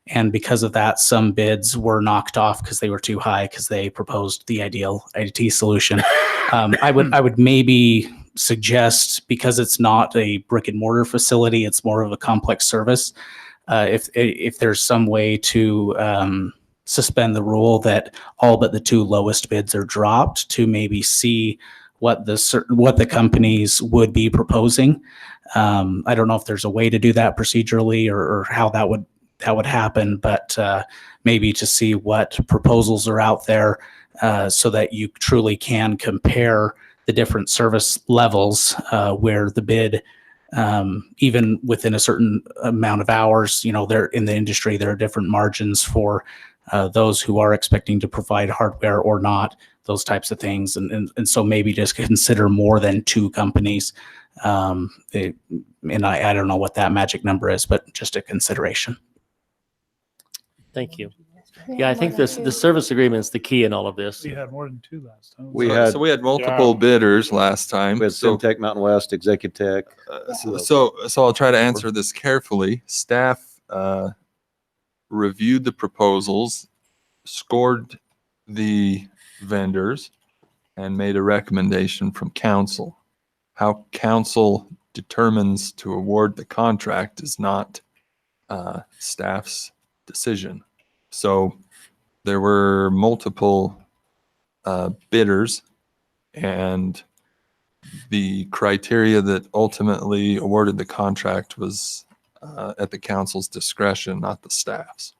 And because of that, some bids were knocked off because they were too high because they proposed the ideal IT solution. I would maybe suggest, because it's not a brick and mortar facility, it's more of a complex service. If there's some way to suspend the rule that all but the two lowest bids are dropped, to maybe see what the companies would be proposing. I don't know if there's a way to do that procedurally or how that would happen, but maybe to see what proposals are out there so that you truly can compare the different service levels where the bid, even within a certain amount of hours, they're in the industry, there are different margins for those who are expecting to provide hardware or not, those types of things. And so maybe just consider more than two companies. And I don't know what that magic number is, but just a consideration. Thank you. Yeah, I think the service agreement is the key in all of this. We had more than two last time. we had multiple bidders last time. We had Syntec, Mountain West, Executech. So I'll try to answer this carefully. Staff reviewed the proposals, scored the vendors, and made a recommendation from council. How council determines to award the contract is not staff's decision. So there were multiple bidders, and the criteria that ultimately awarded the contract was at the council's discretion, not the staff's.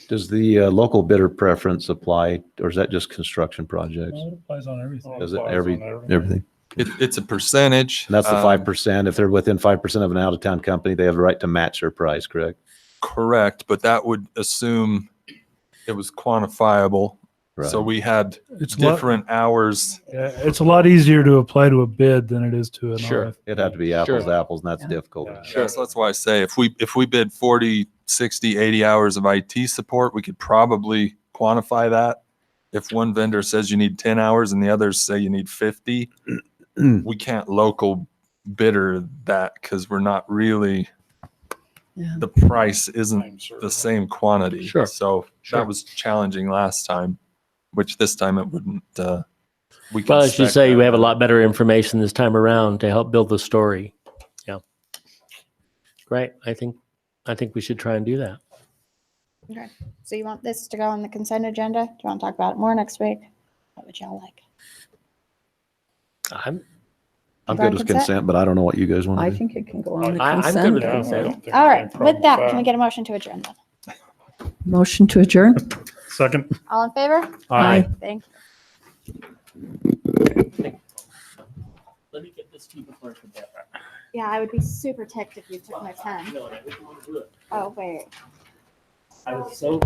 Does the local bidder preference apply, or is that just construction projects? Well, it applies on everything. Does it everything? It's a percentage. And that's the 5%. If they're within 5% of an out-of-town company, they have a right to match their price, correct? correct, but that would assume it was quantifiable. So Right. we had It's a lot- different hours. Yeah, it's a lot easier to apply to a bid than it is to an Sure. RFP. It'd have to be apples to apples, and that's difficult. Sure. So that's why I say if we bid 40, 60, 80 hours of IT support, we could probably quantify that. If one vendor says you need 10 hours and the others say you need 50, we can't local bidder that because we're not really, the price isn't the same quantity. Sure. So Sure. that was challenging last time, which this time it wouldn't. We can Well, as you spec say, that we have a better. lot better information this time around to help build the story. Yeah. Great. I think we should try and do that. Okay. So you want this to go on the consent agenda? Do you want to talk about it more next week? What would y'all like? I'm Go good on with consent? consent, but I don't know what you guys want to I do. think it can go on the I'm good consent. with Yeah, I consent. don't think All there's any right. problem With that, with can we get a motion to adjourn then? Motion to adjourn? Second. All in favor? Aye. Thank you. Let me get this to you before I forget. Yeah, I would be super ticked if you took my pen. Oh, wait. I was so